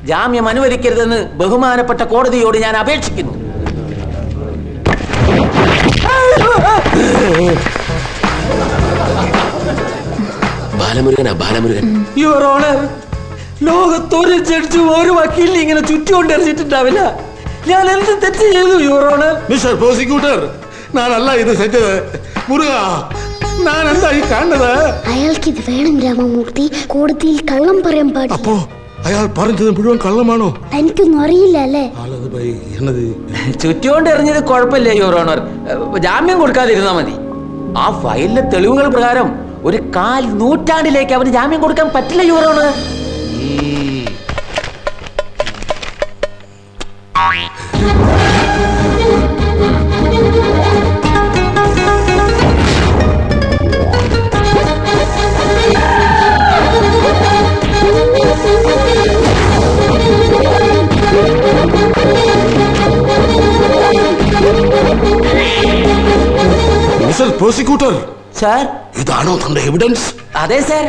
ജാമ്യം അനുവദിക്കരുതെന്ന് ബഹുമാനപ്പെട്ട കോടതിയോട് ഞാൻ അപേക്ഷിക്കുന്നു. ബാലമുരുകൻ. യുവർ ഓണർ, ലോകത്തൊരു ജഡ്ജ് ഒരു വക്കീലിനെ ഇങ്ങനെ ചുറ്റിക്കൊണ്ടെറിഞ്ഞിട്ടുണ്ടാവില്ല. ഞാൻ എന്ത് തെറ്റ് ചെയ്തു യുവർ ഓണർ? മിസ്റ്റർ പ്രോസിക്യൂട്ടർ, ഞാനല്ല ഇത് സെറ്റത്. മുരുക, ഞാൻ എന്താ ഈ കാണുന്നത്? അയാൾക്ക് ഇത് വേണം രാമമൂർത്തി. കോടതിയിൽ കള്ളം പറയാൻ പാടില്ല. അപ്പോ അയാൾ പറഞ്ഞത് മുഴുവൻ കള്ളമാണോ? എനിക്കൊന്നും അറിയില്ല അല്ലേ? ചുറ്റുകൊണ്ട് എറിഞ്ഞത് കുഴപ്പമില്ല യുവർ ഓണർ, ജാമ്യം കൊടുക്കാതിരുന്നാ മതി. ആ ഫയലിലെ തെളിവുകൾ പ്രകാരം ഒരു 4 നൂറ്റാണ്ടിലേക്ക് അവന് ജാമ്യം കൊടുക്കാൻ പറ്റില്ല your honour. Mister prosecutor, sir, ഇതാണോ തന്റെ എവിഡൻസ്? അതെ സാർ,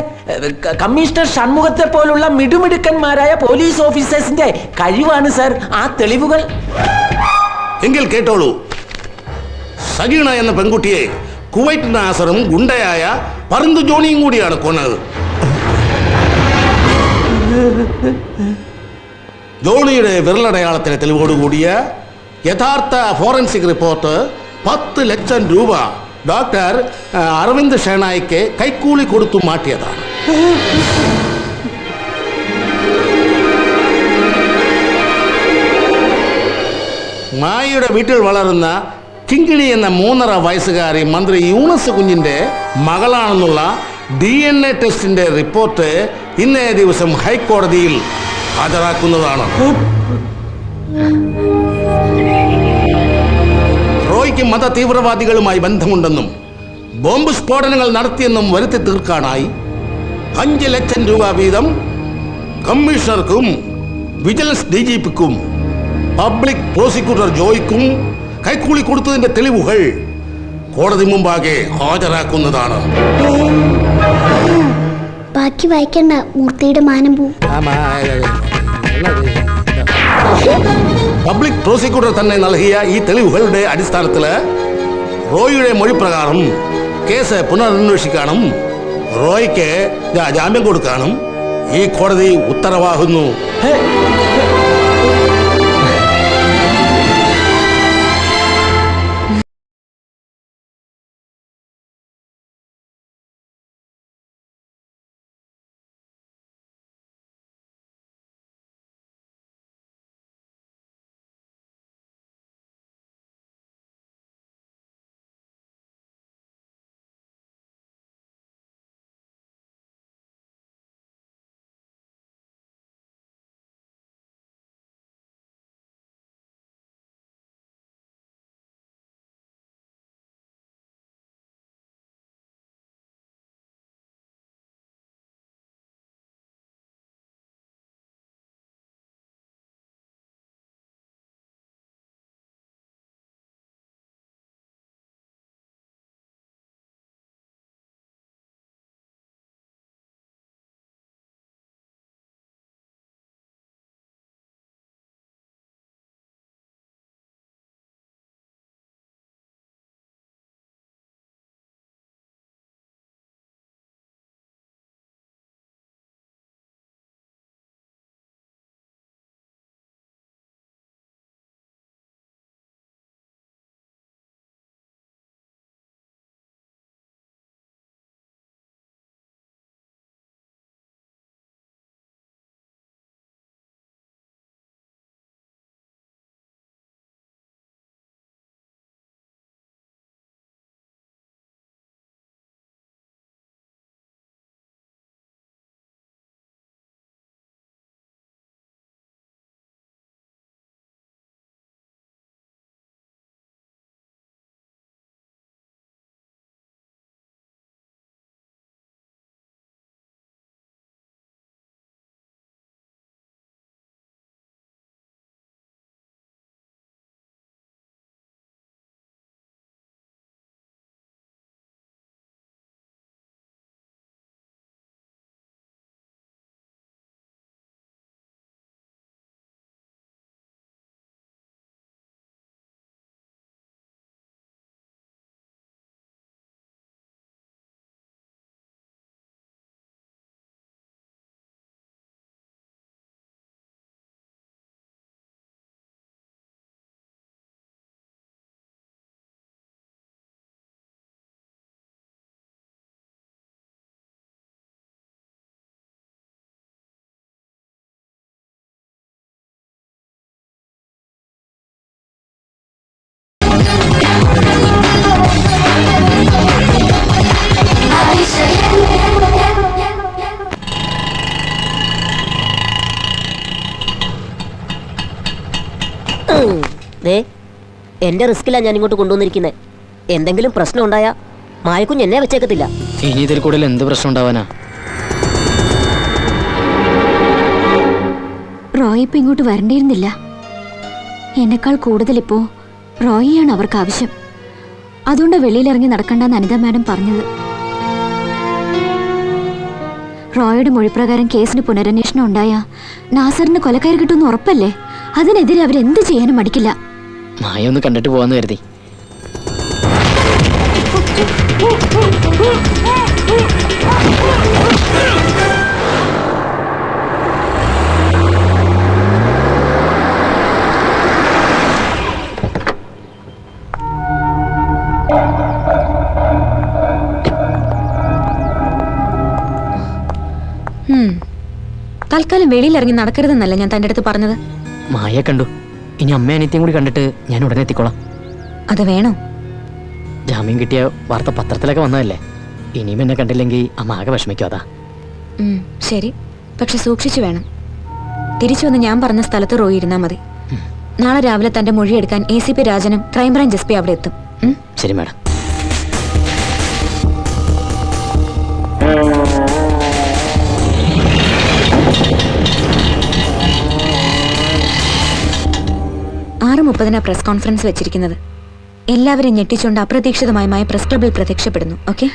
കമ്മീഷണർ ഷൺമുഖത്തെ പോലുള്ള മിടുമിടുക്കന്മാരായ പോലീസ് ഓഫീസേഴ്സിന്റെ കഴിവാണ് സാർ ആ തെളിവുകൾ. എങ്കിൽ കേട്ടോളൂ. സഗീണ എന്ന പെൺകുട്ടിയെ കുവൈറ്റ് നാസറും ഗുണ്ടയായ പറിന്തു ജോണിയും കൂടിയാണ് കൊന്നത്. ജോണിയുടെ വിരലടയാളത്തിന് തെളിവോടുകൂടിയ യഥാർത്ഥ ഫോറൻസിക് റിപ്പോർട്ട് 10 ലക്ഷം രൂപ ഡോക്ടർ അരവിന്ദ് ഷേനായിക്ക് കൈക്കൂലി കൊടുത്തു മാറ്റിയതാണ്. മായയുടെ വീട്ടിൽ വളരുന്ന കിങ്കിണി എന്ന 3.5 വയസ്സുകാരി മന്ത്രി യൂനസ് കുഞ്ഞിന്റെ മകളാണെന്നുള്ള DNA ടെസ്റ്റിന്റെ റിപ്പോർട്ട് ഇന്നേ ദിവസം ഹൈക്കോടതിയിൽ ഹാജരാക്കുന്നതാണ്. റോയ്ക്ക് മത തീവ്രവാദികളുമായി ബന്ധമുണ്ടെന്നും ബോംബ് സ്ഫോടനങ്ങൾ നടത്തിയെന്നും വരുത്തി തീർക്കാനായി 5 ലക്ഷം രൂപ വീതം കമ്മീഷണർക്കും വിജിലൻസ് DGPക്കും പബ്ലിക് പ്രോസിക്യൂട്ടർ ജോയ്ക്കും കൈക്കൂലി കൊടുത്തതിന്റെ തെളിവുകൾ കോടതി മുമ്പാകെ ഹാജരാക്കുന്നതാണ്. ബാക്കി വായിക്കണ്ട, മൂർത്തിയുടെ മാനം പോവും. പബ്ലിക് പ്രോസിക്യൂട്ടർ തന്നെ നൽകിയ ഈ തെളിവുകളുടെ അടിസ്ഥാനത്തിൽ റോയിയുടെ മൊഴി പ്രകാരം കേസ് പുനരന്വേഷിക്കാനും റോയ്ക്ക് ജാമ്യം കൊടുക്കാനും ഈ കോടതി ഉത്തരവാകുന്നു. ദേ എന്റെ റിസ്കിലാണ് ഞാൻ ഇങ്ങോട്ട് കൊണ്ടുവന്നിരിക്കുന്നത്. എന്തെങ്കിലും പ്രശ്നം ഉണ്ടായാ മായക്കുഞ്ഞ് എന്നെ വെച്ചേക്കത്തില്ല. ഇനി ഇതിൽ കൂടുതൽ എന്ത് പ്രശ്നം ഉണ്ടാവാനാ? റോയ് ഇപ്പൊ ഇങ്ങോട്ട് വരണ്ടിയിരുന്നില്ല. എന്നെക്കാൾ കൂടുതൽ ഇപ്പോ റോയിയാണ് അവർക്ക് ആവശ്യം. അതുകൊണ്ട് വെളിയിലിറങ്ങി നടക്കണ്ടെന്ന് അനിത മാഡം പറഞ്ഞത്. റോയുടെ മൊഴിപ്രകാരം കേസിന് പുനരന്വേഷണം ഉണ്ടായ നാസറിന് കൊലക്കയർ കിട്ടുമെന്ന് ഉറപ്പല്ലേ? അതിനെതിരെ അവരെന്ത് ചെയ്യാനും മടിക്കില്ല. മായ ഒന്ന് കണ്ടിട്ട് പോവാന്ന് കരുതി. തൽക്കാലം വെളിയിലിറങ്ങി നടക്കരുതെന്നല്ല ഞാൻ തന്റെ അടുത്ത് പറഞ്ഞത്. മായ കണ്ടു. ഇനി അമ്മ അനിയത്തെയും കൂടി കണ്ടിട്ട് ഞാൻ ഉടനെ എത്തിക്കോളാം. അത് വേണോ? ജാമ്യം കിട്ടിയ വാർത്ത പത്രത്തിലൊക്കെ വന്നതല്ലേ. ഇനിയും എന്നെ കണ്ടില്ലെങ്കിൽ അമ്മ ആകെ വിഷമിക്കും. അതാ. ശരി, പക്ഷെ സൂക്ഷിച്ചു വേണം. തിരിച്ചു വന്ന് ഞാൻ പറഞ്ഞ സ്ഥലത്ത് റോയി ഇരുന്നാ മതി. നാളെ രാവിലെ തന്റെ മൊഴിയെടുക്കാൻ ACP രാജനും ക്രൈംബ്രാഞ്ച് SP അവിടെ എത്തും. ശരി മാഡം. പ്രസ് കോൺഫറൻസ് വെച്ചിരിക്കുന്നത്. എല്ലാവരും ഞെട്ടിച്ചുകൊണ്ട് അപ്രതീക്ഷിതമായ പ്രസ് ക്ലബിൽ പ്രത്യക്ഷപ്പെടുന്നു. ഓക്കെ,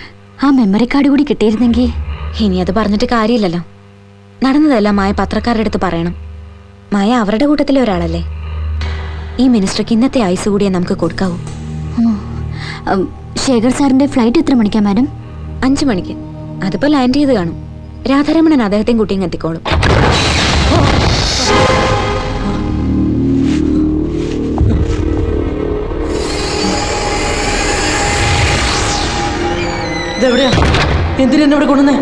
ആ മെമ്മറി കാർഡ് കൂടി കിട്ടിയിരുന്നെങ്കിൽ. ഇനി അത് പറഞ്ഞിട്ട് കാര്യമില്ലല്ലോ. നടന്നതെല്ലാം മായ പത്രക്കാരുടെ അടുത്ത് പറയണം. മായ അവരുടെ കൂട്ടത്തിലെ ഒരാളല്ലേ. ഈ മിനിസ്റ്റർക്ക് ഇന്നത്തെ ആയുസ് കൂടിയേ നമുക്ക് കൊടുക്കാവൂ. ശേഖർ സാറിന്റെ ഫ്ലൈറ്റ് എത്ര മണിക്കാ മാഡം? 5 മണിക്ക്. അതിപ്പോ ലാൻഡ് ചെയ്ത് കാണും. രാധാരമണൻ അദ്ദേഹത്തെയും കുട്ടിയും എത്തിക്കോളും. ഇതെവിടെയാ? എന്തിനാ എന്നെ ഇവിടെ കൊണ്ടുവന്നേ?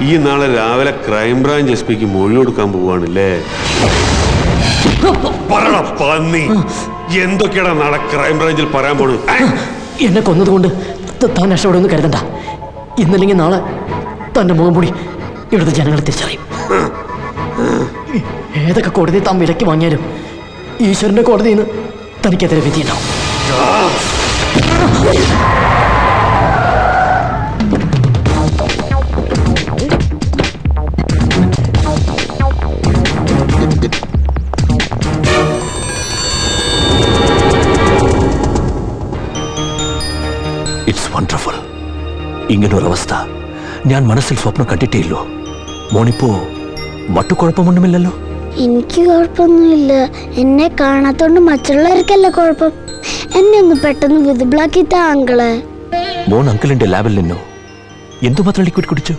ഈ നാളെ രാവിലെ ക്രൈംബ്രാഞ്ച് SP മൊഴി കൊടുക്കാൻ പോവാണല്ലേ? എന്തൊക്കെയാടാ നാളെ ക്രൈംബ്രാഞ്ചിൽ പറയാൻ പോണു? എന്നെ കൊന്നതുകൊണ്ട് താൻ രക്ഷപ്പെടുമെന്ന് കരുതണ്ട. ഇന്നല്ലെങ്കിൽ നാളെ തന്റെ മുഖം മൂടി ഇവിടുത്തെ ജനങ്ങളെ തിരിച്ചറിയും. ഏതൊക്കെ കോടതി താൻ വിലക്ക് വാങ്ങിയാലും ഈശ്വരന്റെ കോടതിയിൽ നിന്ന് തനിക്കെതിരെ വിധിയുണ്ടാവും. It's wonderful. ഇങ്ങനൊരവസ്ഥ ഞാൻ മനസ്സിൽ സ്വപ്നം കണ്ടിട്ടേയില്ലോ. മോണിപ്പോ മറ്റു കുഴപ്പമൊന്നുമില്ലല്ലോ? എനിക്ക് കുഴപ്പമൊന്നുമില്ല. എന്നെ കാണാത്തോണ്ട് മറ്റുള്ളവർക്കല്ല കുഴപ്പം. എന്നെ ഒന്ന് പെട്ടെന്ന് വിസിബിളാക്കി താങ്കളെ. മോൻ അങ്കിളിന്റെ ലാബിൽ നിന്നോ എന്തുമാത്രം ലിക്വിഡ് കുടിച്ചു?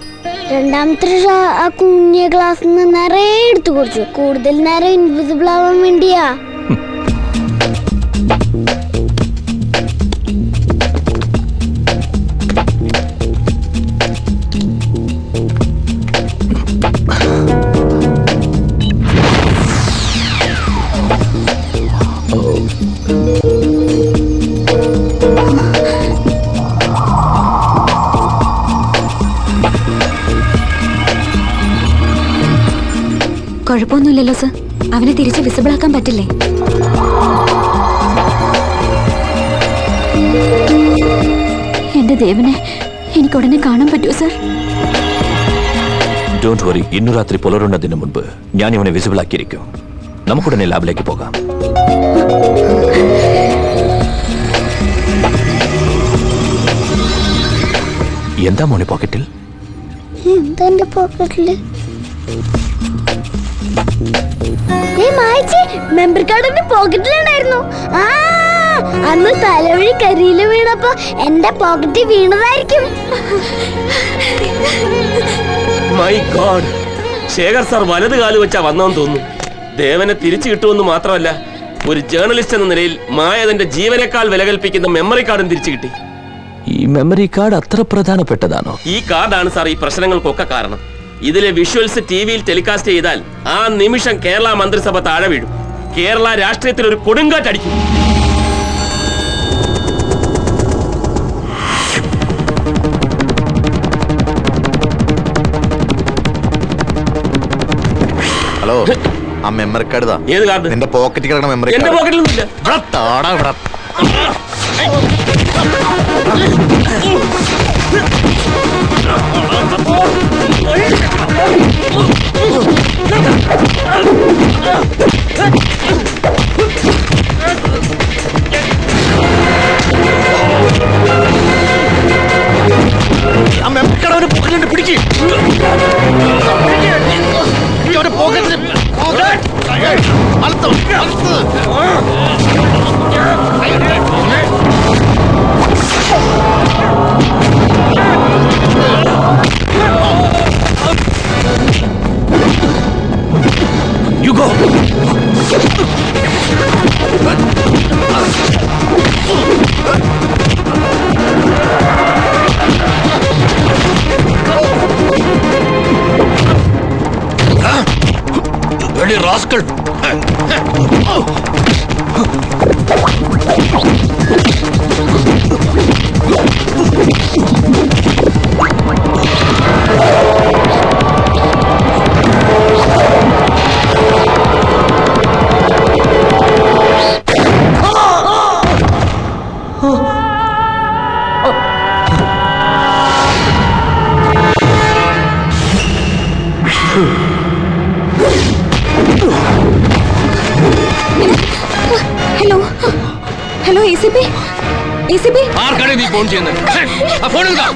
രണ്ടാമത്തെ ആ കുഞ്ഞ ഗ്ലാസ്സിൽ നിന്ന് നിറയെ എടുത്തു കുടിച്ചു. കൂടുതൽ നേരം ഇൻവിസിബിൾ ആവാൻ വേണ്ടിയാ. കുഴപ്പമൊന്നുമില്ലല്ലോ സർ. അവനെ തിരിച്ച് വിസിബിൾ ആക്കാൻ പറ്റില്ലേ? എന്റെ ദേവനെ, എനിക്ക് ഉടനെ കാണാൻ പറ്റുമോ സർ? ഡോണ്ട് വറി, ഇന്നു രാത്രി പുലരുന്നതിന് മുൻപ് ഞാൻ ഇവനെ വിസിബിൾ ആക്കിയിരിക്കും. നമുക്കുടനെ ലാബിലേക്ക് പോകാം. എന്താ മോനെ പോക്കറ്റിൽ? എന്താ എന്റെ പോക്കറ്റില്? മെമ്പർ കാർഡ് എന്റെ പോക്കറ്റിലുണ്ടായിരുന്നു. അന്ന് തലവഴി കരിയില് വീണപ്പോ എന്റെ പോക്കറ്റിൽ വീണതായിരിക്കും. മൈ ഗോഡ്, ശേഖർ സാർ വലത് കാല് വെച്ചാ വന്നെന്ന് തോന്നുന്നു. ദേവനെ തിരിച്ചു കിട്ടുമെന്ന് മാത്രമല്ല, ഒരു ജേർണലിസ്റ്റ് എന്ന നിലയിൽ മായ തന്റെ ജീവനേക്കാൾ വില കൽപ്പിക്കുന്ന മെമ്മറി കാർഡും തിരിച്ചു കിട്ടി. ഈ മെമ്മറി കാർഡ് അത്ര പ്രധാനപ്പെട്ടതാണോ? ഈ കാർഡാണ് സാർ ഈ പ്രശ്നങ്ങൾക്കൊക്കെ കാരണം. ഇതിലെ വിഷ്വൽസ് TV-യിൽ ടെലികാസ്റ്റ് ചെയ്താൽ ആ നിമിഷം കേരള മന്ത്രിസഭ താഴെ വീഴും. കേരള രാഷ്ട്രീയത്തിൽ ഒരു കൊടുങ്കാറ്റടിക്കും. എടോ ആ മെമ്മറി കാർഡ് താ. ഏത് കാർഡ്? നിന്റെ പോക്കറ്റിൽ കിടക്കണ മെമ്മറി എന്റെ കാർഡ്. പോക്കറ്റിലൊന്നുമില്ല. ഇവിടെ താടാ ഇവിടെ. ആ മെമ്മറി കാർഡ് അവന്റെ പോക്കറ്റിലുണ്ട്, പിടിക്ക്. അവന്റെ പോക്കറ്റിൽ You go. Bloody rascal. Hello hello ACP ACP ആർക്കാണ് നീ ഫോൺ ചെയ്യുന്നത്? ആ ഫോൺ എടുക്കാം.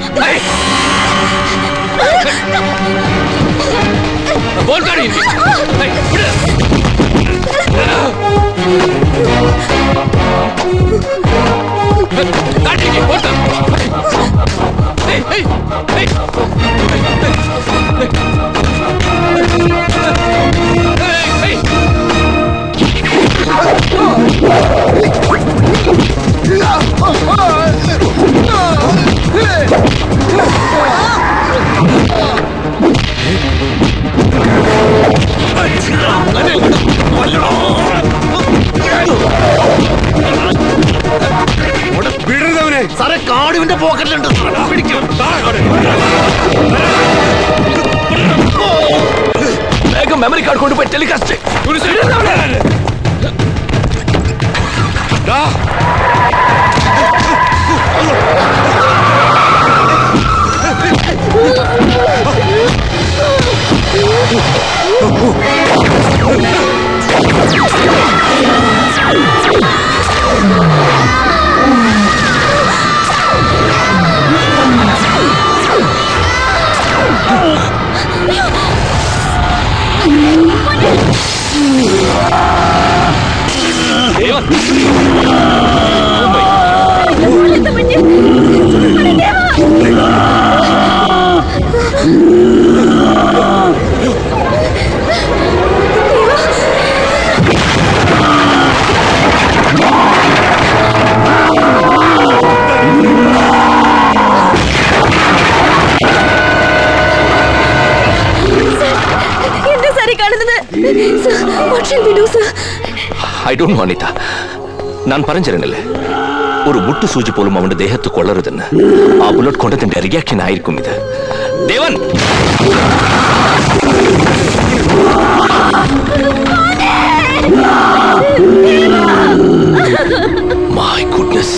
ഫോൺ കാടി. സാറേ കാടിവിന്റെ പോക്കറ്റിലുണ്ട്. വേഗം മെമ്മറി കാർഡ് കൊണ്ടുപോയി telecast. I don't know, Anita. நான் பறஞ்சிருங்களே ஒரு முட்டு சூஜி போலும் அவன் தேகத்து கொள்ளருதுன்னு ആ ബുള്ളറ്റ് കൊണ്ടതിന്റെ റിയാക്ഷൻ ആയിരിക്കും ഇത്. ദേവൻ My goodness.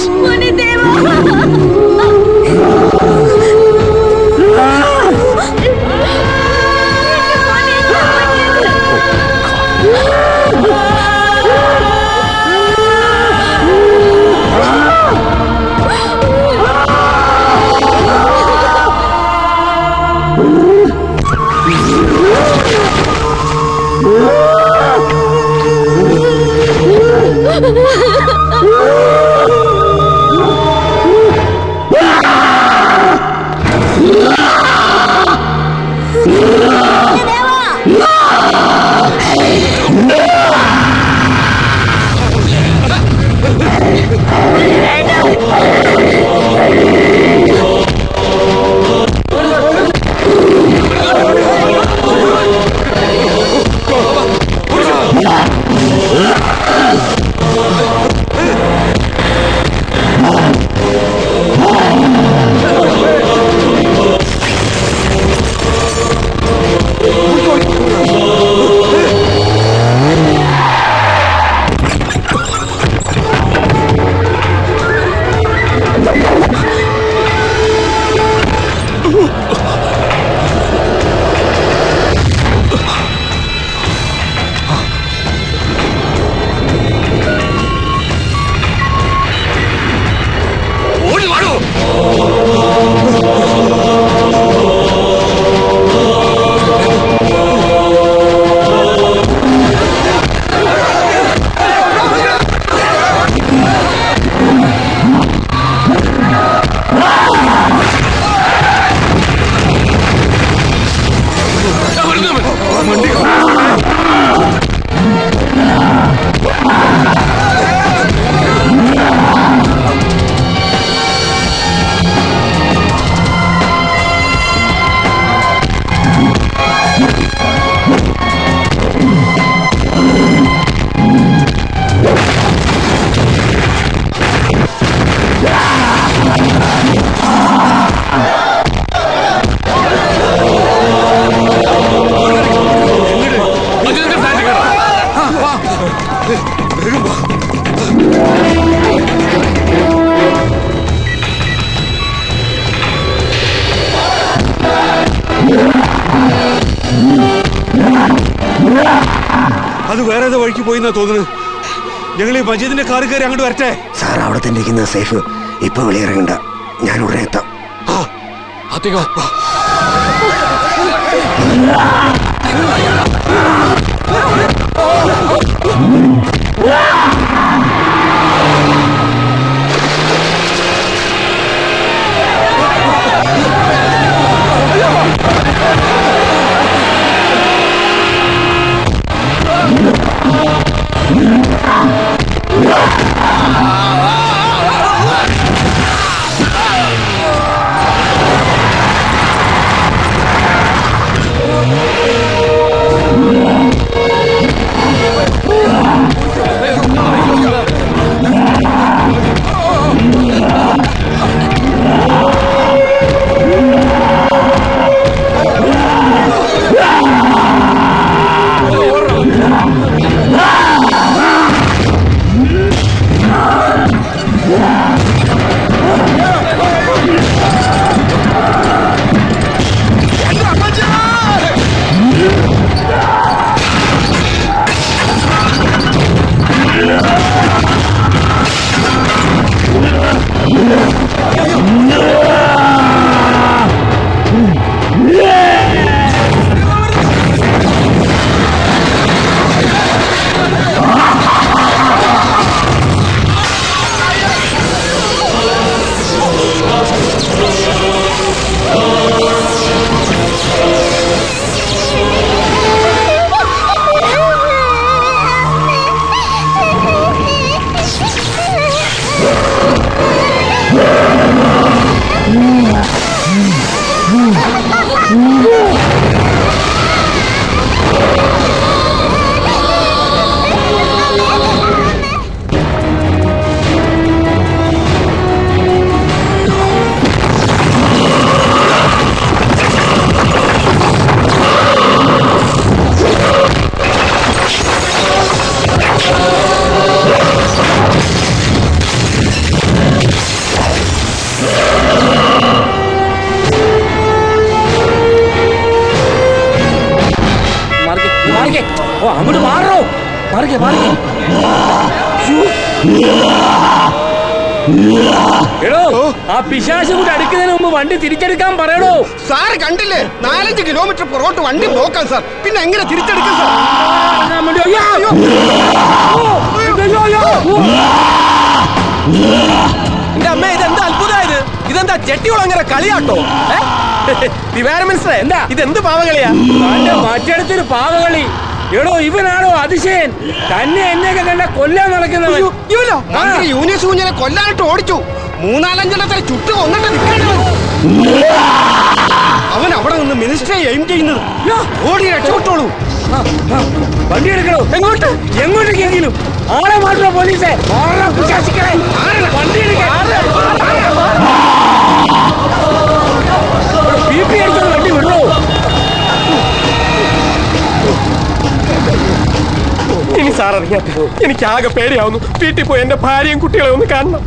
No! അത് വേറെ ഏതോ വഴിക്ക് പോയി എന്നാ തോന്നുന്നു. ഞങ്ങൾ ഈ മജീദിന്റെ കാറ് കയറി അങ്ങോട്ട് വരട്ടെ. സാർ അവിടെ തന്നെ ഇരിക്കുന്ന സേഫ്. ഇപ്പൊ വെളിയിറങ്ങണ്ട, ഞാൻ ഉടനെ എത്താം. അങ്ങോട്ട് മാറോ, മാറിക്കേ മാറിക്കേ. എടോ, ആ പിശാച് കൂടി അടുക്കുന്നതിന് മുമ്പ് വണ്ടി തിരിച്ചെടുക്കാൻ പറയണോ. സാർ കണ്ടില്ലേ, 4-5 കിലോമീറ്റർ പുറകോട്ട് വണ്ടി ബ്ലോക്കാൻ സാർ. പിന്നെ എങ്ങനെ തിരിച്ചെടുക്കും സാർ? എന്റെ അമ്മ, ഇതെന്താ അത്ഭുതമായത്? ഇതെന്താ ചെട്ടിയോളങ്ങനെ കളിയാട്ടോ? മിനിസ്റ്റർ, എന്താ ഇതെന്ത് പാവകളിയാ? മറ്റടുത്തൊരു പാവകളി. എടോ, ഇവനാണോ അതിശയൻ? തന്നെ എന്നെയൊക്കെ കണ്ട കൊല്ലാൻ നടക്കുന്നവൻ. യൂനിയസ് കുഞ്ഞിനെ കൊല്ലാനായിട്ട് ഓടിച്ചു. 3-4 ചുട്ടു കൊന്നിട്ട് നിൽക്കണം. അവൻ അവിടെ നിന്ന് മിനിസ്റ്ററെ എയിം ചെയ്യുന്നത്. ഓടി രക്ഷപ്പെട്ടോളൂ. വണ്ടി എടുക്കണോ? എങ്ങോട്ട്? എങ്ങോട്ടേക്കെങ്കിലും ആളെ മാറ്റോ പോലീസെ. വണ്ടി BP അടിച്ചത് വണ്ടി വിടോ. ഇനി സാർ അറിയാത്തോ, എനിക്ക് ആകെ പേടിയാവുന്നു. വീട്ടിൽ പോയി എന്റെ ഭാര്യയും കുട്ടികളെ ഒന്ന് കാണണം.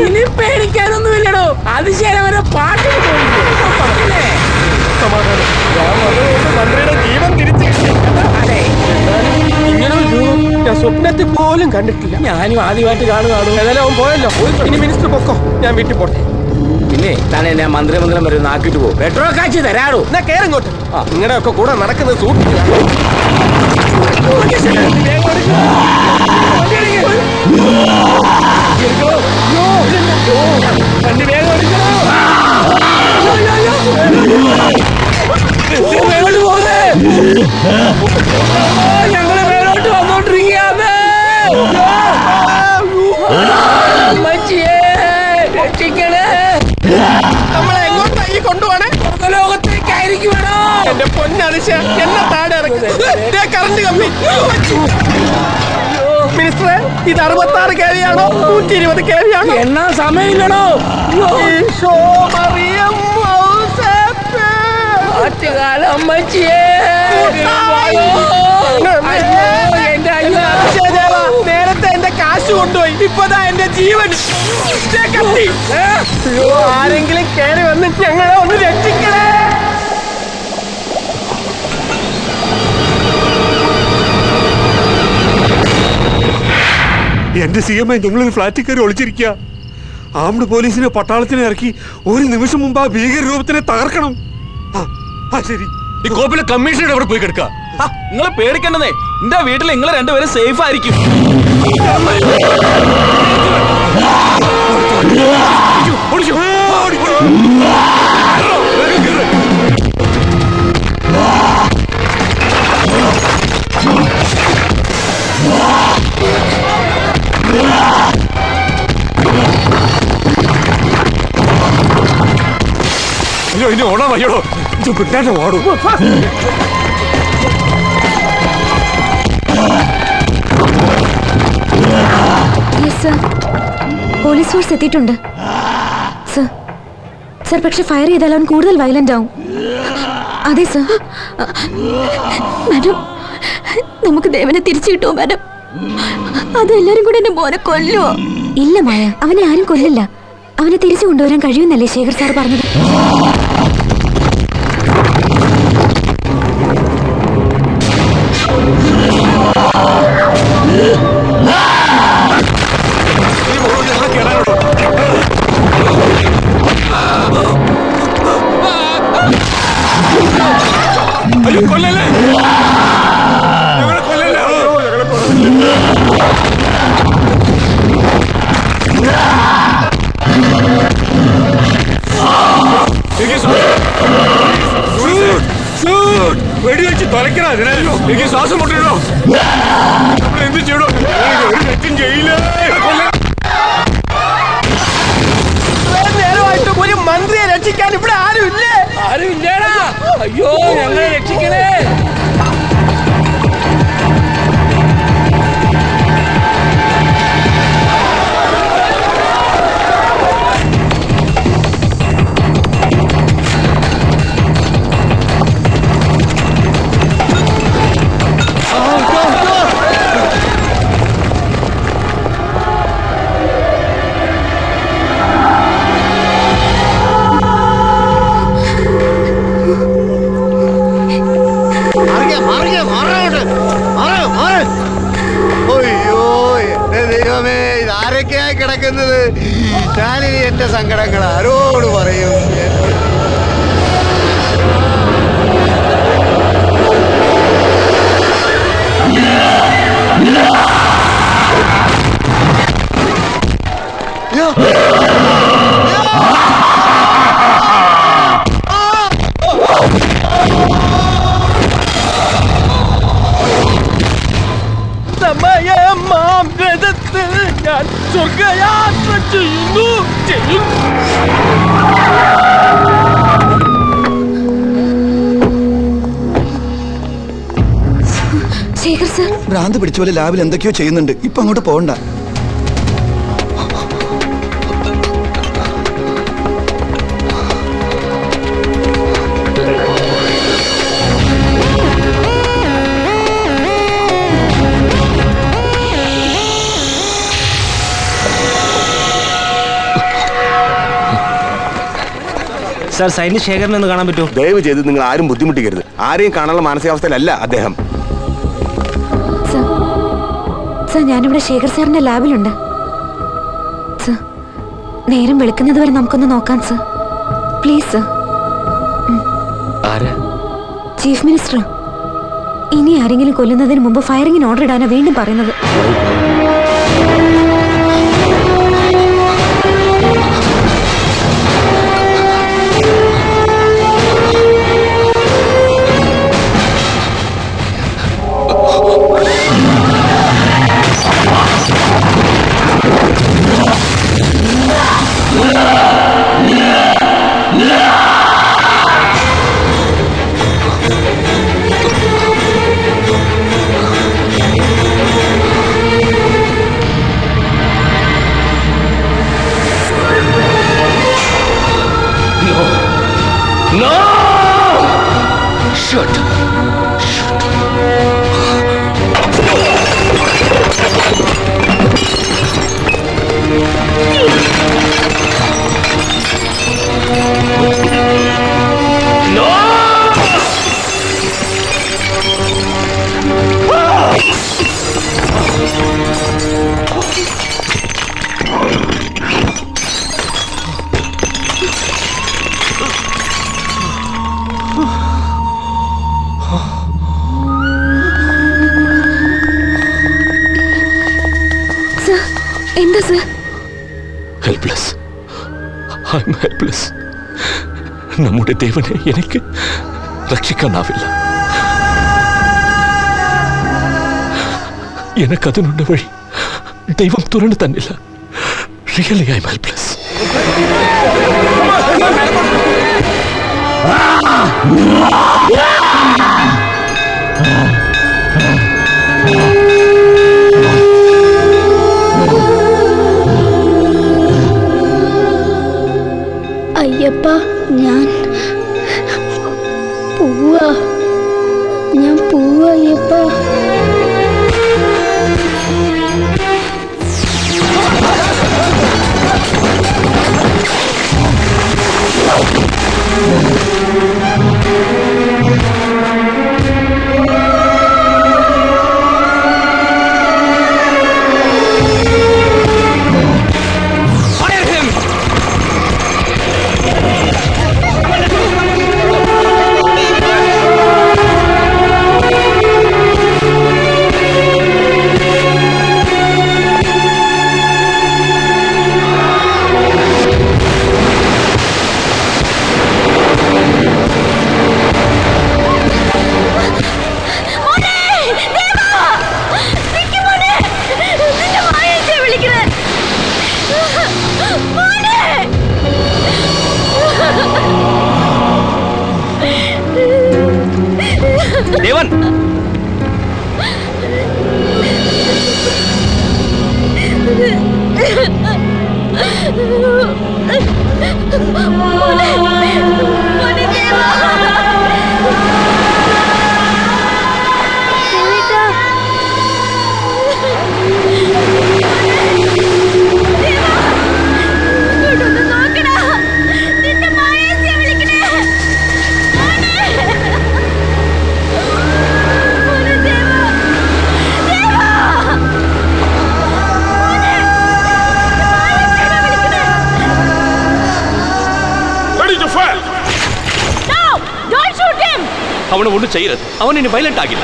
ഇനി പേടിക്കാനൊന്നുമില്ലടോ. അതിശയവരെ പാട്ടിന് പോയില്ലേ. സമാധാനം. മന്ത്രിയുടെ ജീവൻ തിരിച്ചു കിട്ടി. ഇങ്ങനെ ഒരു രൂപം ഞാൻ സ്വപ്നത്തിൽ പോലും കണ്ടിട്ടില്ല. ഞാനും ആദ്യമായിട്ട് കാണുകയാണോ. ഏതായാലും അവൻ പോയല്ലോ. ഇനി മിനിസ്റ്റർ പൊക്കോ, ഞാൻ വീട്ടിൽ പോട്ടെ. പിന്നെ തന്നെ ഞാൻ മന്ത്രിമന്ദിരം വരെ നാക്കിട്ട് പോകും. പെട്രോൾ കാച്ചി തരാടോ. എന്നാ കേറിങ്ങോട്ട്. നിങ്ങളുടെ ഒക്കെ കൂടെ നടക്കുന്നത് സൂക്ഷിക്കുക. വണ്ടി വേഗം ഓടിക്കണോ. ഞങ്ങള് മേലോട്ട് വന്നോണ്ടിരിക്കുകയാണ്. നമ്മളെ എങ്ങോട്ടായി കൊണ്ടുപോണേ? ലോകത്തേക്കായിരിക്കും. എന്റെ പൊന്നതിശ, എന്നെ താഴെ ഇറങ്ങി. കറണ്ട് കമ്പി. മിനിസ്റ്ററെ, ഇത് 66 കേവിയാണോ 120 കേവിയാണോ? എന്നാ സമയമില്ലടോ. നേരത്തെ എന്റെ കാശ് കൊണ്ടുപോയി, ഇപ്പതാ എന്റെ ജീവൻ. ആരെങ്കിലും കയറി വന്ന് ഞങ്ങളെ ഒന്ന് രക്ഷിക്കണേ. എന്റെ CMA ഞങ്ങളൊരു ഫ്ലാറ്റിൽ കയറി ഒളിച്ചിരിക്കുക. ആംഡ് പോലീസിനെ പട്ടാളത്തിനെ ഇറക്കി ഒരു നിമിഷം മുമ്പ് ആ ഭീകരരൂപത്തിനെ തകർക്കണം. ശരി, ഈ കോപ്പിലെ കമ്മീഷണർ എവിടെ പോയി കിടക്കുക? നിങ്ങളെ പേടിക്കണ്ടെന്നേ, എന്റെ വീട്ടിൽ നിങ്ങൾ രണ്ടുപേരും സേഫ് ആയിരിക്കും. അയ്യോ, ഇനി ഓടാ വയ്യടോ, കിട്ടാൻ ഓടും. പോലീസ് ഫോഴ്സ് എത്തിയിട്ടുണ്ട് സർ. സർ, പക്ഷെ ഫയർ ചെയ്താൽ അവൻ കൂടുതൽ വയലന്റ് ആവും. അതെ സർ. മാഡം, നമുക്ക് ദേവനെ തിരിച്ചു കിട്ടുമോ മാഡം? അതെല്ലാരും കൂടെ എന്റെ മോനെ കൊല്ലുവോ? ഇല്ല മായ, അവനെ ആരും കൊല്ലില്ല. അവനെ തിരിച്ചു കൊണ്ടുവരാൻ കഴിയുമെന്നല്ലേ ശേഖർ സാർ പറഞ്ഞത്. അയ്യോ, കൊല്ലല്ലേ, ഞങ്ങളെ കൊല്ലല്ലേ. വെടിവെച്ച് തുലയ്ക്കണ അതിനെ. എനിക്ക് ശ്വാസം മുട്ടിടോ. നമ്മൾ എന്ത് ചെയ്യണോ? ഒരു തെറ്റും ചെയ്യില്ല. നേരമായിട്ട് ഒരു മന്ത്രിയെ രക്ഷിക്കാൻ ഇവിടെ ആരുമില്ലേ? ആരുമില്ലേടാ. അയ്യോ, ഞങ്ങളെ രക്ഷിക്കണേ. ആരൊക്കെയായി കിടക്കുന്നത്? ഞാനിനി എന്റെ സങ്കടങ്ങൾ ആരോട് പറയും? ഞാൻ സ്വർഗയാത്ര ചെയ്യുന്നു. ശേഖർ സാർ, ഭ്രാന്ത് പിടിച്ച പോലെ ലാബിൽ എന്തൊക്കെയോ ചെയ്യുന്നുണ്ട്. ഇപ്പൊ അങ്ങോട്ട് പോകണ്ട. സാർ, സൈനിക് ശേഖരനെ ഒന്ന് കാണാൻ പറ്റുമോ? ദയവ് ചെയ്ത് നിങ്ങൾ ആരും ബുദ്ധിമുട്ടിക്കരുത്. ആരെയും കാണാനുള്ള മാനസികാവസ്ഥയിലല്ല അദ്ദേഹം. സർ, ഞാനിവിടെ ശേഖർ സാറിന്റെ ലാബിലുണ്ട്. സർ, നേരം വെളുക്കുന്നത് വരെ നമുക്കൊന്ന് നോക്കാം sir. Please sir. Chief minister ഇനി ആരെങ്കിലും കൊല്ലുന്നതിന് മുമ്പ് ഫയറിങ്ങിന് ഓർഡർ ഇടാനാ വീണ്ടും പറയുന്നത്. എന്താ sir? Helpless. I M helpless. നമ്മുടെ ദേവനെ എനിക്ക് രക്ഷിക്കാനാവില്ല. എനക്കതിനുള്ള വഴി ദൈവം തുറന്നു തന്നില്ല. Really I M helpless. Ayyappa, ഞാൻ പോവാ അയ്യപ്പ. ദേവൻ, അവനെ ഒന്നും ചെയ്യരുത്. അവൻ ഇനി വയലന്റ് ആകില്ല.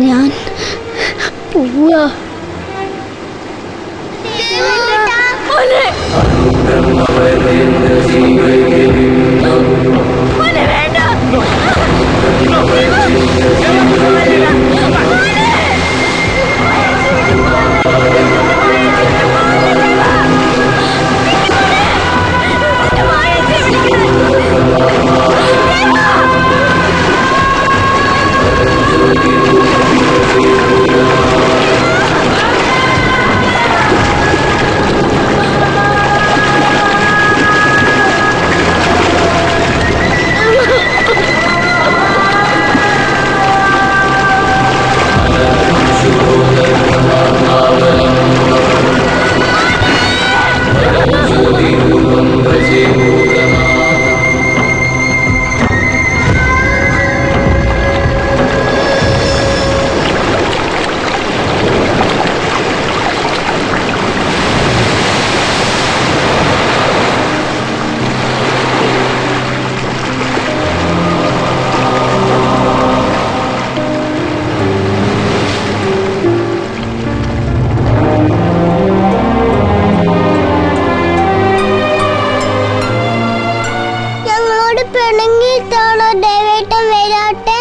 ഞാൻ പോവാ. പിണങ്ങിയിട്ടാണോ ദേവേട്ടൻ വരാട്ടെ?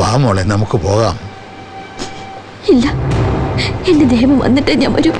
വാ മോളെ, നമുക്ക് പോകാം. ഇല്ല, എന്റെ ദേവം വന്നിട്ടേ ഞാൻ വരൂ.